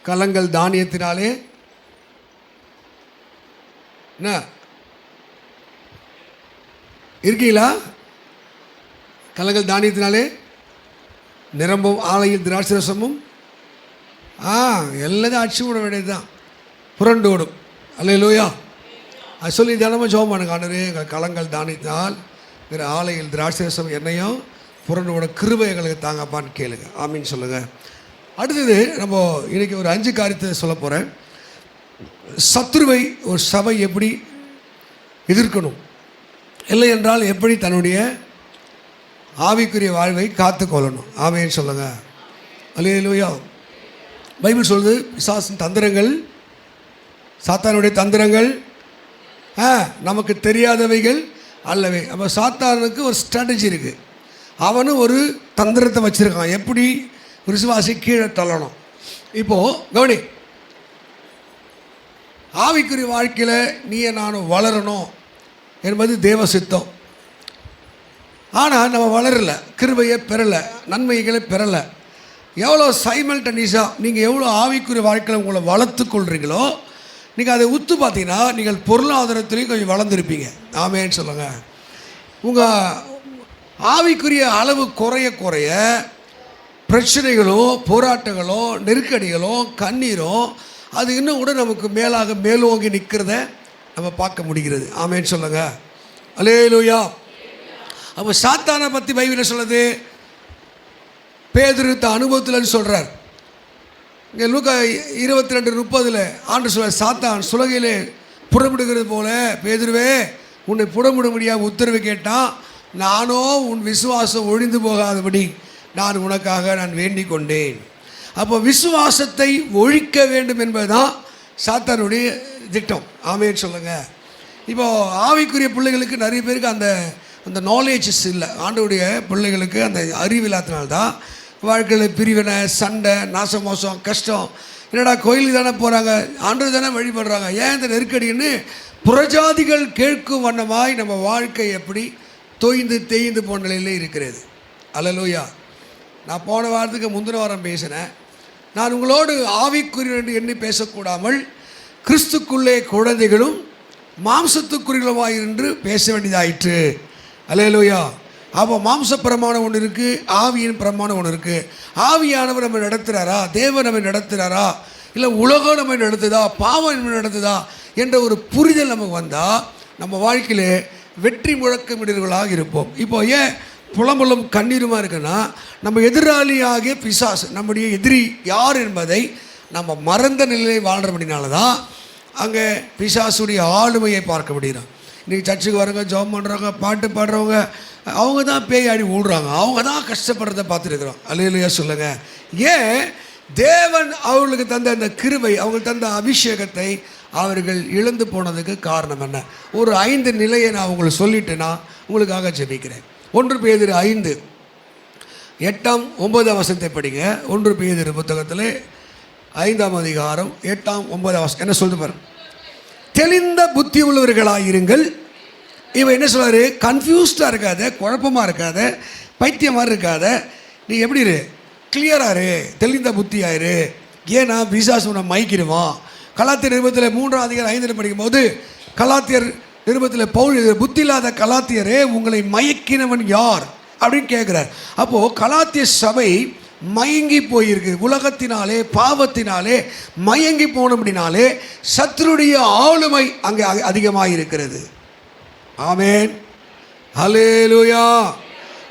கலங்கள் தானியத்தினாலே என்ன இருக்கீங்களா? கலங்கள் தானியத்தினாலே நிரம்பும் ஆலையில் திராட்சரசமும் எல்லாத்தையும் அடிச்சு விட வேண்டியது தான், புரண்டு ஓடும். அல்லேலூயா. அது சொல்லி தினமும் ஜெபம் பண்ணுங்க. ஆண்டவரே, எங்கள் கலங்கள் தானியத்தினால் ஆலையில் திராட்சரசம் என்னையும் புரண்டு ஓட கிருபை எங்களுக்கு தாங்கப்பான்னு கேளுங்க. ஆமீன்னு சொல்லுங்கள். அடுத்தது நம்ம இன்றைக்கி ஒரு 5 காரியத்தை சொல்ல போகிறேன். சத்துருவை ஒரு சபை எப்படி எதிர்க்கணும், இல்லை என்றால் எப்படி தன்னுடைய ஆவிக்குரிய வாழ்வை காத்து கொள்ளணும். ஆமேன்னு சொல்லுங்கள். அல்லேலூயா. பைபிள் சொல்லுது, பிசாசின் தந்திரங்கள், சாத்தானுடைய தந்திரங்கள் நமக்கு தெரியாதவைகள் அல்லவே. அப்போ சாத்தானுக்கு ஒரு ஸ்ட்ராட்டஜி இருக்குது. அவனும் ஒரு தந்திரத்தை வச்சுருக்கான், எப்படி விசுவாசி கீழே தள்ளணும். இப்போது கவனி, ஆவிக்குரிய வாழ்க்கையில் நீயே நானும் வளரணும் என்பது தேவ சித்தம். ஆனால் நம்ம வளரலை, கிருபையை பெறலை, நன்மைகளை பெறலை. எவ்வளோ சைமல்டனிஸாக நீங்கள் எவ்வளோ ஆவிக்குரிய வாழ்க்கையில் உங்களை வளர்த்து கொள்கிறீங்களோ, நீங்கள் அதை உத்து பார்த்தீங்கன்னா நீங்கள் பொருளாதாரத்துலேயும் கொஞ்சம் வளர்ந்துருப்பீங்க. ஆமேன்னு சொல்லுங்கள். உங்கள் ஆவிக்குரிய அளவு குறைய குறைய பிரச்சனைகளோ போராட்டங்களோ நெருக்கடிகளோ கண்ணீரோ அது இன்னும் கூட நமக்கு மேலாக மேலோங்கி நிற்கிறத நம்ம பார்க்க முடிகிறது. ஆமேன்னு சொல்லுங்கள். அல்லேலூயா. அப்போ சாத்தானை பற்றி பைபிள் சொல்லுது, பேதுரு அனுபவத்தில்னு சொல்கிறார். இங்கே லூக்கா 22:30 ஆண்டு சொல்கிறார், சாத்தான் சுலகையிலே புறப்படுகிறது போல பேதுருவே உன்னை புறப்பட முடியாமல் உத்தரவு கேட்டான், நானோ உன் விசுவாசம் ஒழிந்து போகாதபடி நான் உனக்காக நான் வேண்டிக் கொண்டேன். அப்போ விசுவாசத்தை ஒழிக்க வேண்டும் என்பதுதான் சாத்தானுடைய திட்டம். ஆமேன்னு சொல்லுங்கள். இப்போது ஆவிக்குரிய பிள்ளைகளுக்கு நிறைய பேருக்கு அந்த நாலேஜஸ் இல்லை. ஆண்டவருடைய பிள்ளைகளுக்கு அந்த அறிவில்லாதனால்தான் வாழ்க்கையில் பிரிவினை, சண்டை, நாசமோசம், கஷ்டம். என்னடா கோயிலுக்கு தானே போகிறாங்க, ஆண்டவர் தானே வழிபடுறாங்க, ஏன் இந்த நெருக்கடின்னு புறஜாதிகள் கேட்கும் வண்ணமாய் நம்ம வாழ்க்கை எப்படி தொய்ந்து தேய்ந்து போன நிலையிலே இருக்கிறது. அல்லேலூயா. நான் போன வாரத்துக்கு முந்தின வாரம் பேசினேன், நான் உங்களோடு ஆவிக்குரிய என்று எண்ணி பேசக்கூடாமல் கிறிஸ்துக்குள்ளே குழந்தைகளும் மாம்சத்துக்குரியலுமாய் என்று பேச வேண்டியதாயிற்று. அல்லேலூயா. அப்போ மாம்ச பிரமாணம் ஒன்று இருக்குது, ஆவியின் பிரமாணம் ஒன்று இருக்குது. ஆவியானவர் நம்ம நடத்துகிறாரா, தேவன் நம்ம நடத்துகிறாரா, இல்லை உலகம் நம்ம நடத்துதா, பாவம் நம்ம நடத்துதா என்ற ஒரு புரிதல் நமக்கு வந்தால் நம்ம வாழ்க்கையில் வெற்றி முழக்கமிடர்களாக இருப்போம். இப்போ ஏன் புலம்பலும் கண்ணீருமா இருக்குன்னா, நம்ம எதிராளியாகிய பிசாசு, நம்முடைய எதிரி யார் என்பதை நம்ம மறந்த நிலையை வாழ்கிறபடினால தான் அங்கே பிசாசுடைய ஆளுமையை பார்க்க முடியும். இன்றைக்கி சர்ச்சுக்கு வரவங்க, ஜெபம் பண்ணுறவங்க, பாட்டு பாடுறவங்க, அவங்க தான் பேய் ஆடி விடுறாங்க, அவங்க தான் கஷ்டப்படுறத பார்த்துருக்குறோம். அல்லேலூயா சொல்லுங்கள். ஏன் தேவன் அவர்களுக்கு தந்த அந்த கிருபை, அவங்களுக்கு தந்த அபிஷேகத்தை அவர்கள் இழந்து போனதுக்கு காரணம் என்ன? ஒரு 5 நிலையை நான் உங்களுக்கு சொல்லிட்டேன்னா உங்களுக்காக ஜெபிக்கிறேன். 1 பேதுரு 5:8-9 படிங்க. 1 பேதுரு புத்தகத்தில் 5ஆம் அதிகாரம் 8-9 என்ன சொல்லுது பாருங்க. தெளிந்த புத்தி உள்ளவர்களாயிருங்கள். இவன் என்ன சொல்கிறாரு? கன்ஃபியூஸ்டாக இருக்காத, குழப்பமாக இருக்காத, பைத்தியமாக இருக்காத, நீ எப்படி இரு, கிளியராரு, தெளிந்த புத்தி ஆயிரு. ஏன்னா பிசாசு உன்னை மயக்கிடுவான். கலாத்தியர் 3:5 படிக்கும்போது கலாத்தியர் 20 பவுல் புத்தி இல்லாத கலாத்தியரே உங்களை மயக்கினவன் யார் அப்படின்னு கேட்குறார். அப்போது கலாத்திய சபை மயங்கி போயிருக்கு. உலகத்தினாலே பாவத்தினாலே மயங்கி போனபடினாலே சத்துருடைய ஆளுமை அங்கே அதிகமாக இருக்கிறது. ஆமேன். அல்லேலூயா.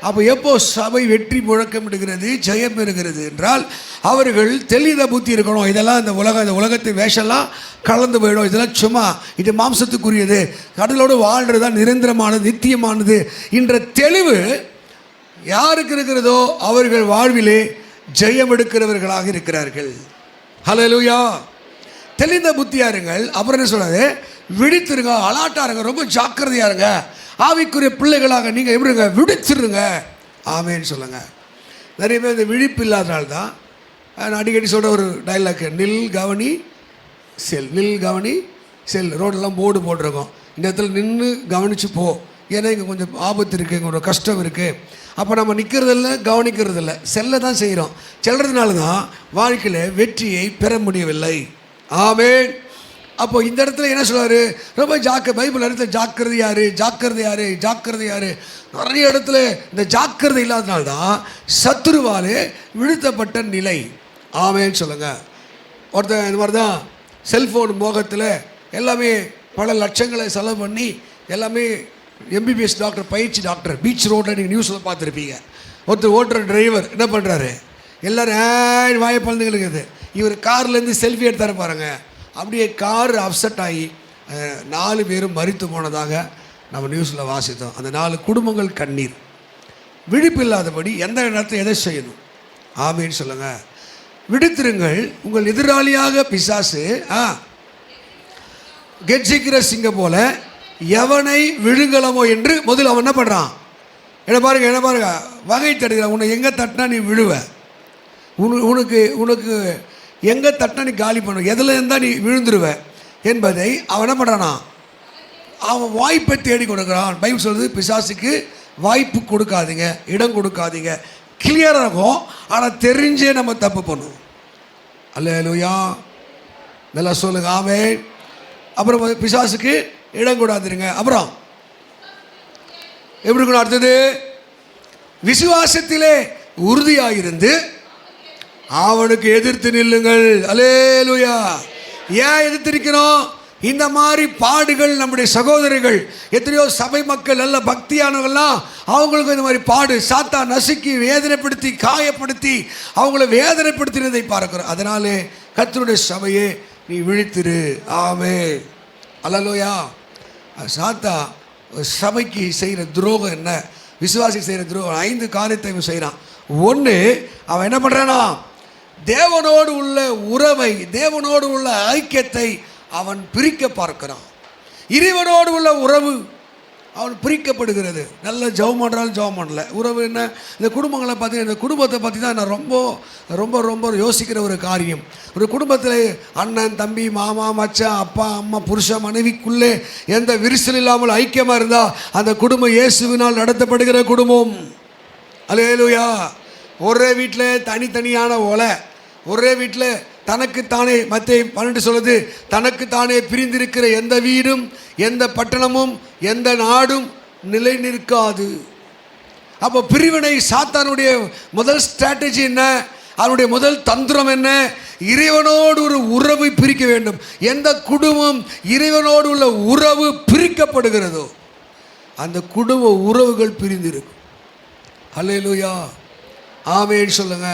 அப்போ எப்போ சபை வெற்றி முழக்கமிடுகிறது, ஜெயம் பெறுகிறது என்றால் அவர்கள் தெளிந்த புத்தி இருக்கணும். இதெல்லாம் இந்த உலகத்தின் வேஷம்லாம் கலந்து போயிடும், இதெல்லாம் சும்மா, இது மாம்சத்துக்குரியது, கடலோடு வாழ்கிறது தான் நிரந்தரமானது, நித்தியமானது என்ற தெளிவு யாருக்கு இருக்கிறதோ அவர்கள் வாழ்விலே ஜெயம் எடுக்கிறவர்களாக இருக்கிறார்கள். ஹல்லேலூயா. தெளிந்த புத்தியா இருங்கள். அப்புறம் என்ன சொல்றாரு? விழித்திருங்க, அலாட்டா இருங்க, ரொம்ப ஜாக்கிரதையா இருங்க. ஆவிக்குரிய பிள்ளைகளாக நீங்கள் எப்படி இருங்க? விழிச்சிருங்க. ஆமேன்னு சொல்லுங்க. நிறைய பேர் இந்த விழிப்பு இல்லாதனால்தான் நான் அடிக்கடி சொல்கிற ஒரு டைலாக், நில் கவனி செல், நில் கவனி செல். ரோடெல்லாம் போர்டு போட்டிருக்கோம், இந்த இடத்துல நின்று கவனித்து போ, ஏன்னா இங்கே கொஞ்சம் ஆபத்து இருக்குது, இங்கே ஒரு கஷ்டம் இருக்குது. அப்போ நம்ம நிற்கிறதில்ல, கவனிக்கிறதில்ல, செல்ல தான் செய்கிறோம். செல்றதுனால தான் வாழ்க்கையில் வெற்றியை பெற முடியவில்லை. ஆமென். அப்போ இந்த இடத்துல என்ன சொல்றாரு? ரொம்ப பைபிள் இடத்துல ஜாக்கிரதையாரு நிறைய இடத்துல இந்த ஜாக்கிரதை இல்லாதனால்தான் சத்துருவாலே வீழ்த்தப்பட்ட நிலை. ஆமென் சொல்லுங்க. ஒருத்தன் இந்த மாதிரி தான் செல்ஃபோன் மோகத்தில் எல்லாமே பல லட்சங்களை செலவு பண்ணி எல்லாமே எம்பிபிஎஸ் டாக்டர், பயிற்சி டாக்டர், பீச் ரோட்டில் நீங்கள் நியூஸில் பார்த்துருப்பீங்க. ஒருத்தர் ஓட்டுற டிரைவர் என்ன பண்ணுறாரு? எல்லோரும் வாயை பழந்துங்களுக்கு இவர் கார்லேருந்து செல்ஃபி எடுத்தாரு பாருங்க. அப்படியே கார் அப்செட் ஆகி 4 பேரும் மரித்து போனதாக நம்ம நியூஸில் வாசித்தோம். அந்த 4 குடும்பங்கள் கண்ணீர். விழிப்பு இல்லாதபடி எந்த நேரத்தில் எதை செய்யணும்? ஆமேன்னு சொல்லுங்கள். விடுத்திருங்கள், உங்கள் எதிராளியாக பிசாசு கெட்சிக்கிற சிங்கம் போல எவனை விழுங்கலமோ என்று முதல்ல அவன் என்ன பண்ணுறான்? என்ன பாருங்க வகை தடுக்கிறான். உன்னை எங்கே தட்டினா நீ விழுவ, உனக்கு எங்கே தட்டினா நீ காலி பண்ணுவ, எதில் இருந்தால் நீ விழுந்துருவ என்பதை அவன் என்ன பண்ணுறானா? அவன் வாய்ப்பை தேடி கொடுக்குறான். பைபிள் சொல்லுது, பிசாசுக்கு வாய்ப்பு கொடுக்காதீங்க, இடம் கொடுக்காதீங்க. கிளியராக இருக்கும், ஆனால் தெரிஞ்சே நம்ம தப்பு பண்ணுவோம். அல்லேலூயா, நல்லா சொல்லுங்க. ஆமென். அப்புறம் பிசாசுக்கு இடம் கொடாதுருங்க. அப்புறம் எப்படி இருக்கணும்? அடுத்தது, விசுவாசத்திலே உறுதியாயிருந்து அவனுக்கு எதிர்த்து நில்லுங்கள். அல்லேலூயா. ஏன் எதிர்த்து நிற்கணும்? இந்த மாதிரி பாடுகள் நம்முடைய சகோதரர்கள், எத்தனையோ சபை மக்கள், நல்ல பக்தியானவர்கள்லாம் அவங்களுக்கு இந்த மாதிரி பாடு சாத்தான் நசுக்கி வேதனைப்படுத்தி காயப்படுத்தி அவங்கள வேதனைப்படுத்தினதை பார்க்கிறோம். அதனாலே கர்த்தருடைய சபையே நீ விழித்திரு. ஆமென். அல்லேலூயா. சாத்தா சபைக்கு செய்கிற துரோகம் என்ன? விசுவாசி செய்கிற துரோகம் 5 காரியத்தை அவன் செய்கிறான். 1, அவன் என்ன பண்ணுறானா? தேவனோடு உள்ள உறவை, தேவனோடு உள்ள ஐக்கியத்தை அவன் பிரிக்க பார்க்கிறான். இறைவனோடு உள்ள உறவு அவன் பிரிக்கப்படுகிறது. நல்ல ஜெபம் பண்ணுறாலும் ஜெபம் பண்ணல. உறவு என்ன? இந்த குடும்பங்களை பார்த்தீங்கன்னா, இந்த குடும்பத்தை பற்றி தான் நான் ரொம்ப ரொம்ப ரொம்ப யோசிக்கிற ஒரு காரியம். ஒரு குடும்பத்தில் அண்ணன், தம்பி, மாமா, மச்சான், அப்பா, அம்மா, புருஷன், மனைவிக்குள்ளே எந்த விரிசல் இல்லாமல் ஐக்கியமாக இருந்தால் அந்த குடும்பம் இயேசுவினால் நடத்தப்படுகிற குடும்பம். அல்லேலூயா. ஒரே வீட்டில் தனித்தனியான ஓலை, ஒரே வீட்டில் தனக்குத்தானே, மத்தேயு 12 சொல்லுது, தனக்குத்தானே பிரிந்திருக்கிற எந்த வீடும், எந்த பட்டணமும், எந்த நாடும் நிலை நிற்காது. அப்போ பிரிவினை சாத்தானுடைய முதல் ஸ்ட்ராட்டஜி என்ன? அவனுடைய முதல் தந்திரம் என்ன? இறைவனோடு ஒரு உறவை பிரிக்க வேண்டும். எந்த குடும்பம் இறைவனோடு உள்ள உறவு பிரிக்கப்படுகிறதோ அந்த குடும்ப உறவுகள் பிரிந்திருக்கும். அல்லேலூயா. ஆமென் சொல்லுங்க.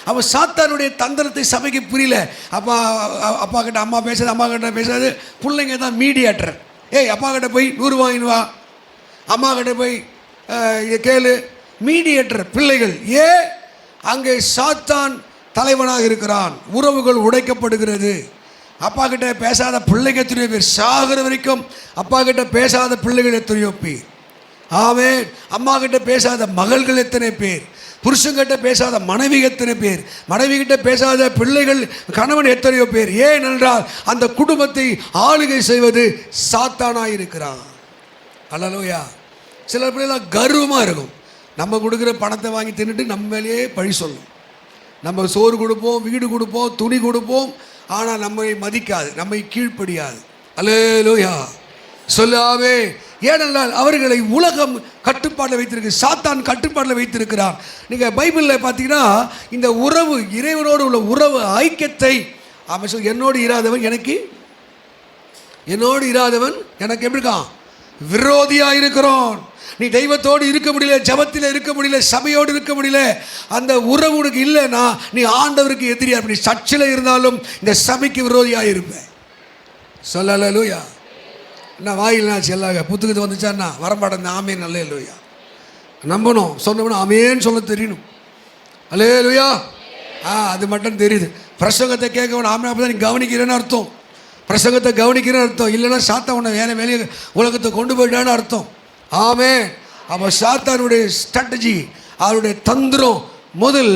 அப்போ சாத்தானுடைய தந்திரத்தை சபைக்கு புரியல. அப்பா கிட்ட அம்மா பேசாது, அம்மா கிட்ட பேசாது. பிள்ளைங்க தான் மீடியேட்டர். அப்பா கிட்ட போய் 100 வாங்கினு வா, அம்மா கிட்ட போய் கேளு. மீடியேட்டர் பிள்ளைகள். அங்கே சாத்தான் தலைவனாக இருக்கிறான். உறவுகள் உடைக்கப்படுகிறது. அப்பா கிட்ட பேசாத பிள்ளைங்க எத்தனையோ பேர், சாகிற வரைக்கும் அப்பா கிட்ட பேசாத பிள்ளைகள் எத்தனையோ பேர். ஆமென். அம்மா கிட்ட பேசாத மகள்கள் எத்தனை பேர், புருஷங்கிட்ட பேசாத மனைவி எத்தனை பேர், மனைவி கிட்ட பேசாத பிள்ளைகள், கணவன் எத்தனையோ பேர். ஏனென்றால் அந்த குடும்பத்தை ஆளுகை செய்வது சாத்தானாக இருக்கிறான். அல்லேலூயா. சில பிள்ளைலாம் கர்வமாக இருக்கும். நம்ம கொடுக்குற பணத்தை வாங்கி தின்னுட்டு நம்ம மேலேயே பழி சொல்லும். நம்ம சோறு கொடுப்போம், வீடு கொடுப்போம், துணி கொடுப்போம், ஆனால் நம்மை மதிக்காது, நம்மை கீழ்ப்படியாது. அல்லேலூயா. சொல்லாவே. ஏனென்றால் அவர்களை உலகம் கட்டுப்பாட்டில் வைத்திருக்கு, சாத்தான் கட்டுப்பாட்டில் வைத்திருக்கிறான். நீங்கள் பைபிளில் பார்த்தீங்கன்னா இந்த உறவு, இறைவனோடு உள்ள உறவு ஐக்கியத்தை அவன் சொல், என்னோடு இராதவன் எனக்கு எப்படி இருக்கான்? விரோதியாக இருக்கிறோம். நீ தெய்வத்தோடு இருக்க முடியல, ஜபத்தில் இருக்க முடியல, சபையோடு இருக்க முடியல, அந்த உறவு உனக்கு இல்லைன்னா நீ ஆண்டவருக்கு எதிரியா இருப்ப. நீ சர்ச்சில் இருந்தாலும் இந்த சபைக்கு விரோதியாக இருப்பேன். சொல்லலூயா. என்ன வாயில்னாச்சு எல்லா புத்துக்கத்து வந்துச்சான்னா வரமாட்டேன். ஆமேன். அல்லேலூயா. நம்பணும். சொன்னோம்னா ஆமேன்னு சொல்ல தெரியணும். அல்லேலூயா. அது மட்டும் தெரியுது. பிரசங்கத்தை கேட்கணும் ஆமே, அப்போ தான் நீ கவனிக்கிறேன்னு அர்த்தம். பிரசங்கத்தை கவனிக்கிறேன்னு அர்த்தம். இல்லைன்னா சாத்தா உன்னை வேலையை உலகத்தை கொண்டு போயிட்டான்னு அர்த்தம். ஆமென். அப்போ சாத்தானுடைய ஸ்ட்ராட்டஜி, அவருடைய தந்திரம் முதல்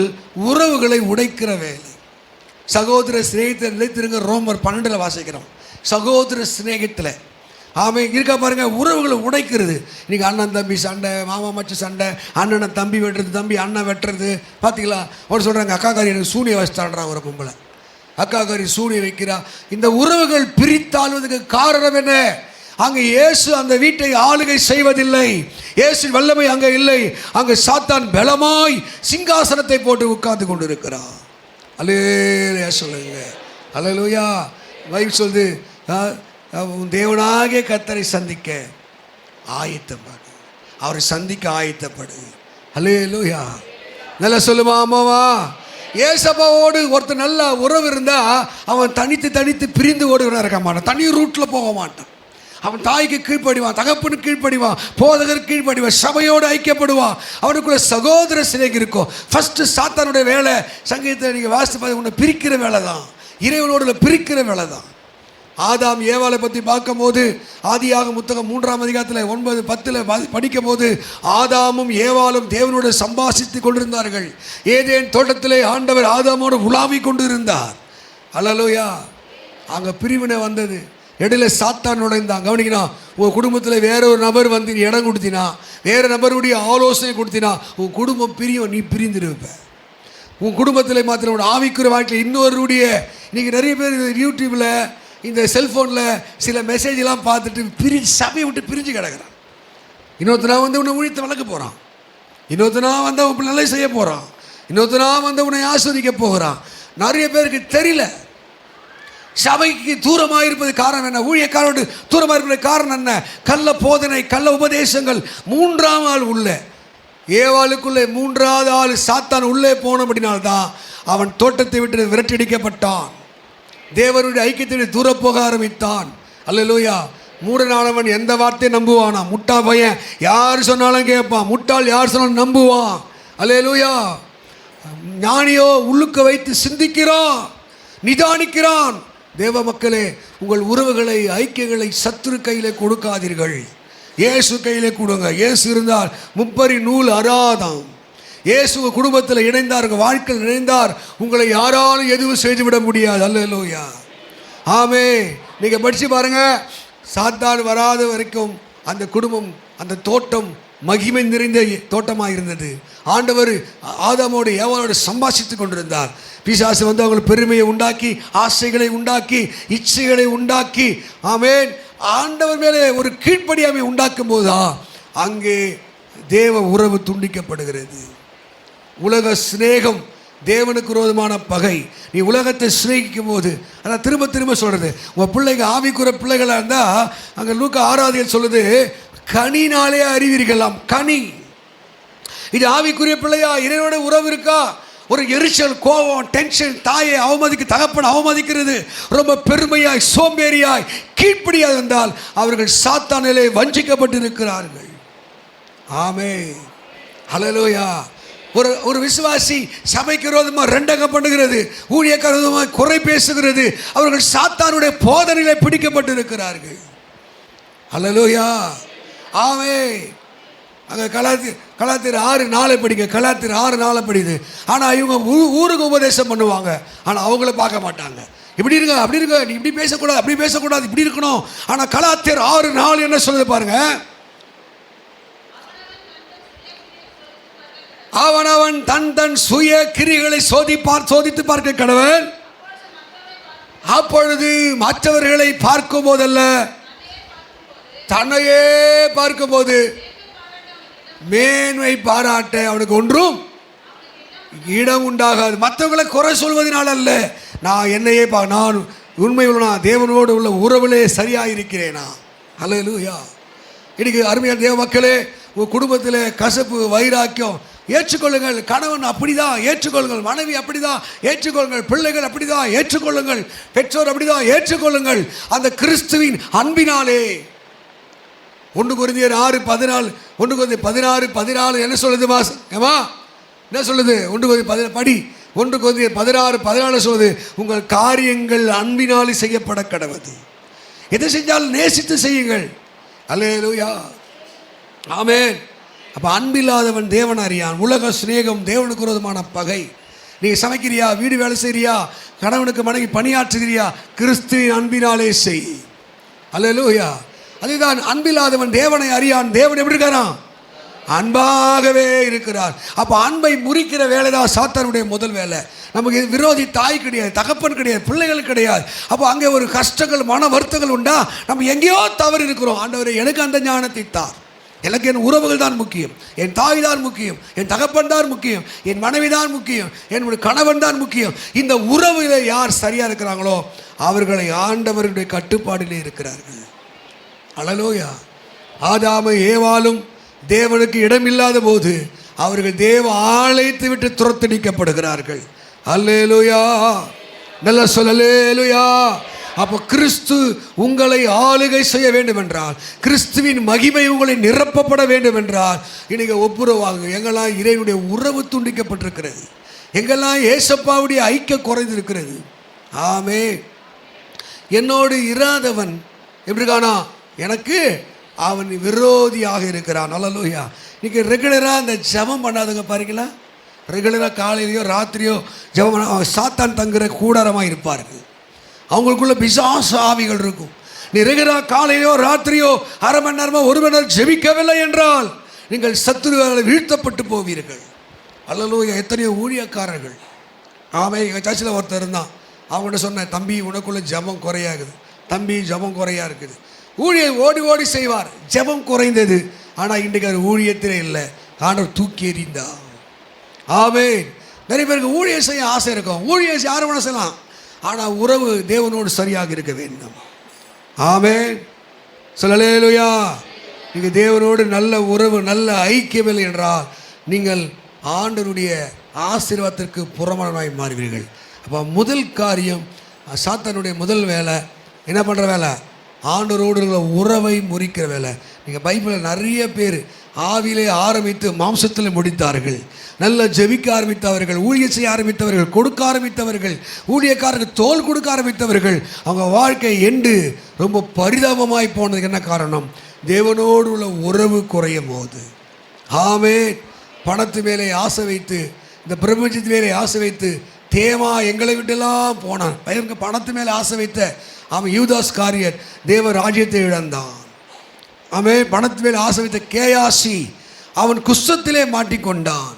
உறவுகளை உடைக்கிற வேலை. சகோதர சிநேகத்தில் நிலைத்திருங்க. ரோமர் 12 வாசிக்கிறோம். சகோதர சிநேகத்தில் ஆமே இருக்கா பாருங்க. உறவுகளை உடைக்கிறது. இன்னைக்கு அண்ணன் தம்பி சண்டை, மாமா மச்சு சண்டை, அண்ணனை தம்பி வெட்டுறது, தம்பி அண்ணன் வெட்டுறது. பார்த்தீங்களா? அவர் சொல்கிறாங்க அக்காக்காரி எனக்கு சூனியை வச்சுட்டான்றான் ஒரு பொம்பளை. அக்காக்காரி சூனியை வைக்கிறா. இந்த உறவுகள் பிரித்தாளுவதுக்கு காரணம் என்ன? அங்கே இயேசு அந்த வீட்டை ஆளுகை செய்வதில்லை. இயேசு வல்லமை அங்கே இல்லை. அங்கே சாத்தான் பலமாய் சிங்காசனத்தை போட்டு உட்கார்ந்து கொண்டு இருக்கிறான். அல்லேலூயா சொல்லுங்க. அல்லேலூயா. பைபிள் சொல்லுது, தேவனாகிய கர்த்தரை சந்திக்க ஆயத்தப்படு, அவரை சந்திக்க ஆயத்தப்படு. அல்லேலூயா. நல்லா சொல்லுமா அம்மாவா? ஏசப்பாவோடு ஒருத்தர் நல்ல உறவு இருந்தால் அவன் தனித்து தனித்து பிரிந்து ஓடுகிறான் இருக்க மாட்டான். தனி ரூட்டில் போக மாட்டான். அவன் தாய்க்கு கீழ்ப்படிவான், தகப்பனுக்கு கீழ்ப்படிவான், போதகர் கீழ்ப்படிவான், சபையோடு ஐக்கியப்படுவான். அவனுக்குள்ள சகோதர சிலைக்கு இருக்கும். ஃபஸ்ட்டு சாத்தானுடைய வேலை சங்கீதத்தில் நீங்கள் வாசித்து பார்த்து உன்னை பிரிக்கிற வேலை தான், இறைவனோட பிரிக்கிற வேலை தான். ஆதாம் ஏவாளை பற்றி பார்க்கும் போது ஆதியாக புத்தகம் 3ஆம் அதிகாரத்தில் 9-10 படிக்கும் போது ஆதாமும் ஏவாளும் தேவனோடு சம்பாஷித்து கொண்டிருந்தார்கள். ஏதேன் தோட்டத்திலே ஆண்டவர் ஆதாமோடு உலாவி கொண்டு இருந்தார். அல்லேலூயா. அங்கே பிரிவினை வந்தது. இடையில சாத்தான் நுழைந்தான். கவனிக்கணும். உங்கள் குடும்பத்தில் வேற ஒரு நபர் வந்து நீ இடம் கொடுத்தினா, வேறு நபருடைய ஆலோசனை கொடுத்தினா உன் குடும்பம் பிரியும், நீ பிரிந்துருப்ப. உன் குடும்பத்தில் மாத்திரம் ஆவிக்குரிய வாழ்க்கையில் இன்னொருடைய இன்றைக்கி நிறைய பேர் யூடியூப்பில் இந்த செல்ஃபோனில் சில மெசேஜெலாம் பார்த்துட்டு சபையை விட்டு பிரிஞ்சு கிடக்கிறான். இன்னொருத்தனா வந்து உன்னை ஊழியத்தை வளர்க்க போகிறான், இன்னொருத்தனா வந்து உன் நல்ல செய்ய போகிறான், இன்னொருத்தனா வந்து உன்னை ஆஸ்வதிக்க போகிறான். நிறைய பேருக்கு தெரியல. சபைக்கு தூரமாக இருப்பது காரணம் என்ன? ஊழியக்காரோடு தூரமாக இருப்பது காரணம் என்ன? கள்ள போதனை, கள்ள உபதேசங்கள். 3ஆம் ஆள் உள்ள ஏவாளுக்குள்ளே 3வது ஆள் சாத்தான் உள்ளே போனபடினால்தான் அவன் தோட்டத்தை விட்டு விரட்டடிக்கப்பட்டான். தேவனுடைய ஐக்கியத்தை தூர போக ஆரம்பித்தான். அல்லேலூயா. மூடனானவன் எந்த வார்த்தையை நம்புவானா? முட்டா பையன் யார் சொன்னாலும் கேட்பான், முட்டாள் யார் சொன்னாலும் நம்புவான். அல்லேலூயா. ஞானியோ உள்ளுக்க வைத்து சிந்திக்கிறான், நிதானிக்கிறான். தேவ மக்களே, உங்கள் உறவுகளை, ஐக்கியங்களை சத்துரு கையில் கொடுக்காதீர்கள், இயேசு கையில் கொடுங்க. இயேசு இருந்தால் முப்பரி நூல் அராதம். இயேசு குடும்பத்தில் இணைந்தார், வாழ்க்கையில் இணைந்தார். உங்களை யாராலும் எதுவும் செய்துவிட முடியாது. அல்லேலூயா. ஆமே. நீங்கள் படித்து பாருங்கள். சாத்தான் வராத வரைக்கும் அந்த குடும்பம், அந்த தோட்டம் மகிமை நிறைந்த தோட்டமாக இருந்தது. ஆண்டவர் ஆதாமோடு ஏவாளோடு சம்பாஷித்து கொண்டிருந்தார். பிசாசு வந்து அவங்களுக்கு பெருமையை உண்டாக்கி, ஆசைகளை உண்டாக்கி, இச்சைகளை உண்டாக்கி, ஆமேன், ஆண்டவர் மேலே ஒரு கீழ்ப்படியாமை உண்டாக்கும் போதுதான் அங்கே தேவ உறவு துண்டிக்கப்படுகிறது. உலக சிநேகம் தேவனுக்கு விரோதமான பகை. நீ உலகத்தை சிநேகிக்கும் போது, அதான் திரும்ப திரும்ப சொல்கிறது, உங்கள் பிள்ளைங்க ஆவிக்குற பிள்ளைகளாக இருந்தால் அங்கே லூக்கா 6 சொல்லுது, கனினாலே அறிவீர்களாம். கனி. இது ஆவிக்குரிய பிள்ளையா? இறைவனோட உறவு இருக்கா? ஒரு எரிச்சல், கோபம், டென்ஷன், தாயை அவமதிக்க, தகப்பன் அவமதிக்கிறது, ரொம்ப பெருமையாய், சோம்பேறியாய், கீழ்ப்படியாக இருந்தால் அவர்கள் சாத்தானிலே வஞ்சிக்கப்பட்டிருக்கிறார்கள். ஆமே. ஹல்லேலூயா. ஒரு விசுவாசி சபைக்கு விரோதமாக ரெண்டகம் பண்ணுகிறது, ஊழியக்காரர் விரோதமாக குறை பேசுகிறது, அவர்கள் சாத்தானுடைய போதனையிலே பிடிக்கப்பட்டிருக்கிறார்கள். ஹல்லேலூயா. ஆமே. அங்கே கலாத்தியர் 6:4 படிக்க, கலாத்தியர் 6:4 படிக்குது. ஆனால் இவங்க ஊருக்கு உபதேசம் பண்ணுவாங்க, ஆனால் அவங்கள பார்க்க மாட்டாங்க. இப்படி இருங்க, அப்படி இருங்க, நீ இப்படி பேசக்கூடாது, அப்படி பேசக்கூடாது, இப்படி இருக்கணும். ஆனால் கலாத்தியர் 6:4 என்ன சொல்லுது பாருங்க, அவனவன் தன் தன் சுய கிரிகளை சோதித்து பார்க்க கடவன், அப்பொழுது மற்றவர்களை பார்க்கும் போதல்ல தன்னையே பார்க்கும் போது மேன்மை பாராட்ட அவனுக்கு ஒன்றும் இடம் உண்டாகாது. மற்றவர்களை குறை சொல்வதனால் அல்ல, நான் என்னையே நான் உண்மை உள்ளனா, தேவனோடு உள்ள உறவிலே சரியாக இருக்கிறேனா. ஹல்லேலூயா. இன்னைக்கு அருமையான தேவ மக்களே, உங்கள் குடும்பத்தில் கசப்பு, வைராக்கியம் ஏற்றுக்கொள்ளுங்கள். கணவன் அப்படிதான் ஏற்றுக்கொள்ளுங்கள், மனைவி அப்படிதான் ஏற்றுக்கொள்ளுங்கள், பிள்ளைகள் அப்படிதான் ஏற்றுக்கொள்ளுங்கள், பெற்றோர் அப்படிதான் ஏற்றுக்கொள்ளுங்கள். அந்த கிறிஸ்துவின் அன்பினாலே. 1 கொரிந்தியர் 16 என்ன சொல்லுது ஏமா? என்ன சொல்லுது? 1 கொரிந்தியர் படி. 1 கொரிந்தியர் 16 சொல்லுது, உங்கள் காரியங்கள் அன்பினாலே செய்யப்பட கடவது. எதை செஞ்சாலும் நேசித்து செய்யுங்கள். அல்லேலூயா. ஆமென். அப்போ அன்பில்லாதவன் தேவன் அறியான். உலக சிநேகம் தேவனுக்கு விரோதமான பகை. நீங்கள் சமைக்கிறியா, வீடு வேலை செய்கிறியா, கணவனுக்கு மனைவி பணியாற்றுகிறியா, கிறிஸ்துவின் அன்பினாலே செய். அல்லேலூயா. அதுதான் அன்பில்லாதவன் தேவனை அறியான். தேவன் எப்படி இருக்காராம்? அன்பாகவே இருக்கிறார். அப்போ அன்பை முறிக்கிற வேலை தான் சாத்தானுடைய முதல் வேலை. நமக்கு விரோதி தாய் கிடையாது, தகப்பன் கிடையாது, பிள்ளைகள் கிடையாது. அப்போ அங்கே ஒரு கஷ்டங்கள் மன வருத்தங்கள் உண்டா, நம்ம எங்கேயோ தவறு இருக்கிறோம். ஆண்டவரே எனக்கு அந்த ஞானத்தை தார். எனக்கு என் உறவுகள் தான் முக்கியம், என் தாய் தான் முக்கியம், என் தகப்பன் தான் முக்கியம், என் மனைவி தான் முக்கியம், என்னுடைய கணவன் தான் முக்கியம். இந்த உறவில் யார் சரியாக இருக்கிறாங்களோ அவர்களை ஆண்டவருடைய கட்டுப்பாடிலே இருக்கிறார்கள். அல்லேலூயா. ஆதாமும் ஏவாளும் தேவனுக்கு இடமில்லாத போது அவர்கள் தேவ ஆலயத்தை விட்டு துரத்தடிக்கப்படுகிறார்கள். அல்லேலூயா. நல்ல சொல்ல அல்லேலூயா. அப்போ கிறிஸ்து உங்களை ஆளுகை செய்ய வேண்டும் என்றால், கிறிஸ்துவின் மகிமை உங்களை நிரப்பப்பட வேண்டும் என்றால், இன்னைக்கு ஒப்புரவாங்க. எங்கெல்லாம் இறைவனுடைய உறவு துண்டிக்கப்பட்டிருக்கிறது, எங்கெல்லாம் ஏசப்பாவுடைய ஐக்கியம் குறைந்திருக்கிறது. ஆமே. என்னோடு இராதவன் எப்படி இருக்கானா, எனக்கு அவன் விரோதியாக இருக்கிறான். அல்லேலூயா. இன்னைக்கு ரெகுலராக அந்த ஜெபம் பண்ணாதுங்க பாருங்களா, ரெகுலராக காலையிலையோ ராத்திரியோ ஜெபம் பண்ண சாத்தான் தங்குற கூடாரமாக இருப்பார்கள். அவங்களுக்குள்ள பிசாச ஆவிகள் இருக்கும். நீ ரெகுலராக காலையிலோ ராத்திரியோ அரை மணி நேரமோ ஒரு மணி நேரம் ஜெபிக்கவில்லை என்றால் நீங்கள் சத்துருவால் வீழ்த்தப்பட்டு போவீர்கள். அல்லேலூயா. எத்தனையோ ஊழியக்காரர்கள். ஆமே. எங்கள் சர்ச்சில் ஒருத்தர் இருந்தான். அவங்கள்ட்ட சொன்னேன், தம்பி உனக்குள்ள ஜெபம் குறையாகுது, தம்பி ஜெபம் குறையா இருக்குது. ஊழியம் ஓடி ஓடி செய்வார், ஜெபம் குறைந்தது. ஆனால் இன்றைக்கு அது ஊழியத்திலே இல்லை, ஆண்டவர் தூக்கி எறிந்தா. ஆமே. நிறைய பேருக்கு ஊழியம் செய்ய ஆசை இருக்கும், ஊழியம் யாரும் வேணா செய்யலாம், ஆனால் உறவு தேவனோடு சரியாக இருக்க வேண்டும். ஆமே. அல்லேலூயா. நீங்கள் தேவனோடு நல்ல உறவு நல்ல ஐக்கியமில்லை என்றால் நீங்கள் ஆண்டவருடைய ஆசீர்வாதத்திற்கு புறமானவராய் மாறுவீர்கள். அப்போ முதல் காரியம், சாத்தானுடைய முதல் வேலை என்ன பண்ணுற வேலை? ஆண்டவரோடு இருக்கிற உறவை முறிக்கிற வேலை. நீங்கள் பைபிளில் நிறைய பேர் ஆவிலே ஆரம்பித்து மாம்சத்தில் முடித்தார்கள், நல்ல ஜெபிக்க ஆரம்பித்தவர்கள், ஊழியம் செய்ய ஆரம்பித்தவர்கள், கொடுக்க ஆரம்பித்தவர்கள், ஊழியக்காரருக்கு தோல் கொடுக்க ஆரம்பித்தவர்கள், அவங்க வாழ்க்கை எண்டு ரொம்ப பரிதாபமாய் போனதுக்கு என்ன காரணம்? தேவனோடு உள்ள உறவு குறையும் போது. ஆமே. பணத்து மேலே ஆசை வைத்து, இந்த பிரபஞ்சத்து மேலே ஆசை வைத்து தேமா எங்களை விட்டுலாம் போனான். பையனுக்கு பணத்து மேலே ஆசை வைத்த அவன் யூதாஸ் காரியர் தேவ ராஜ்யத்தை இழந்தான். அவன் பணத்து மேலே ஆசை வைத்த கேயாசி அவன் குஷ்டத்திலே மாட்டிக்கொண்டான்.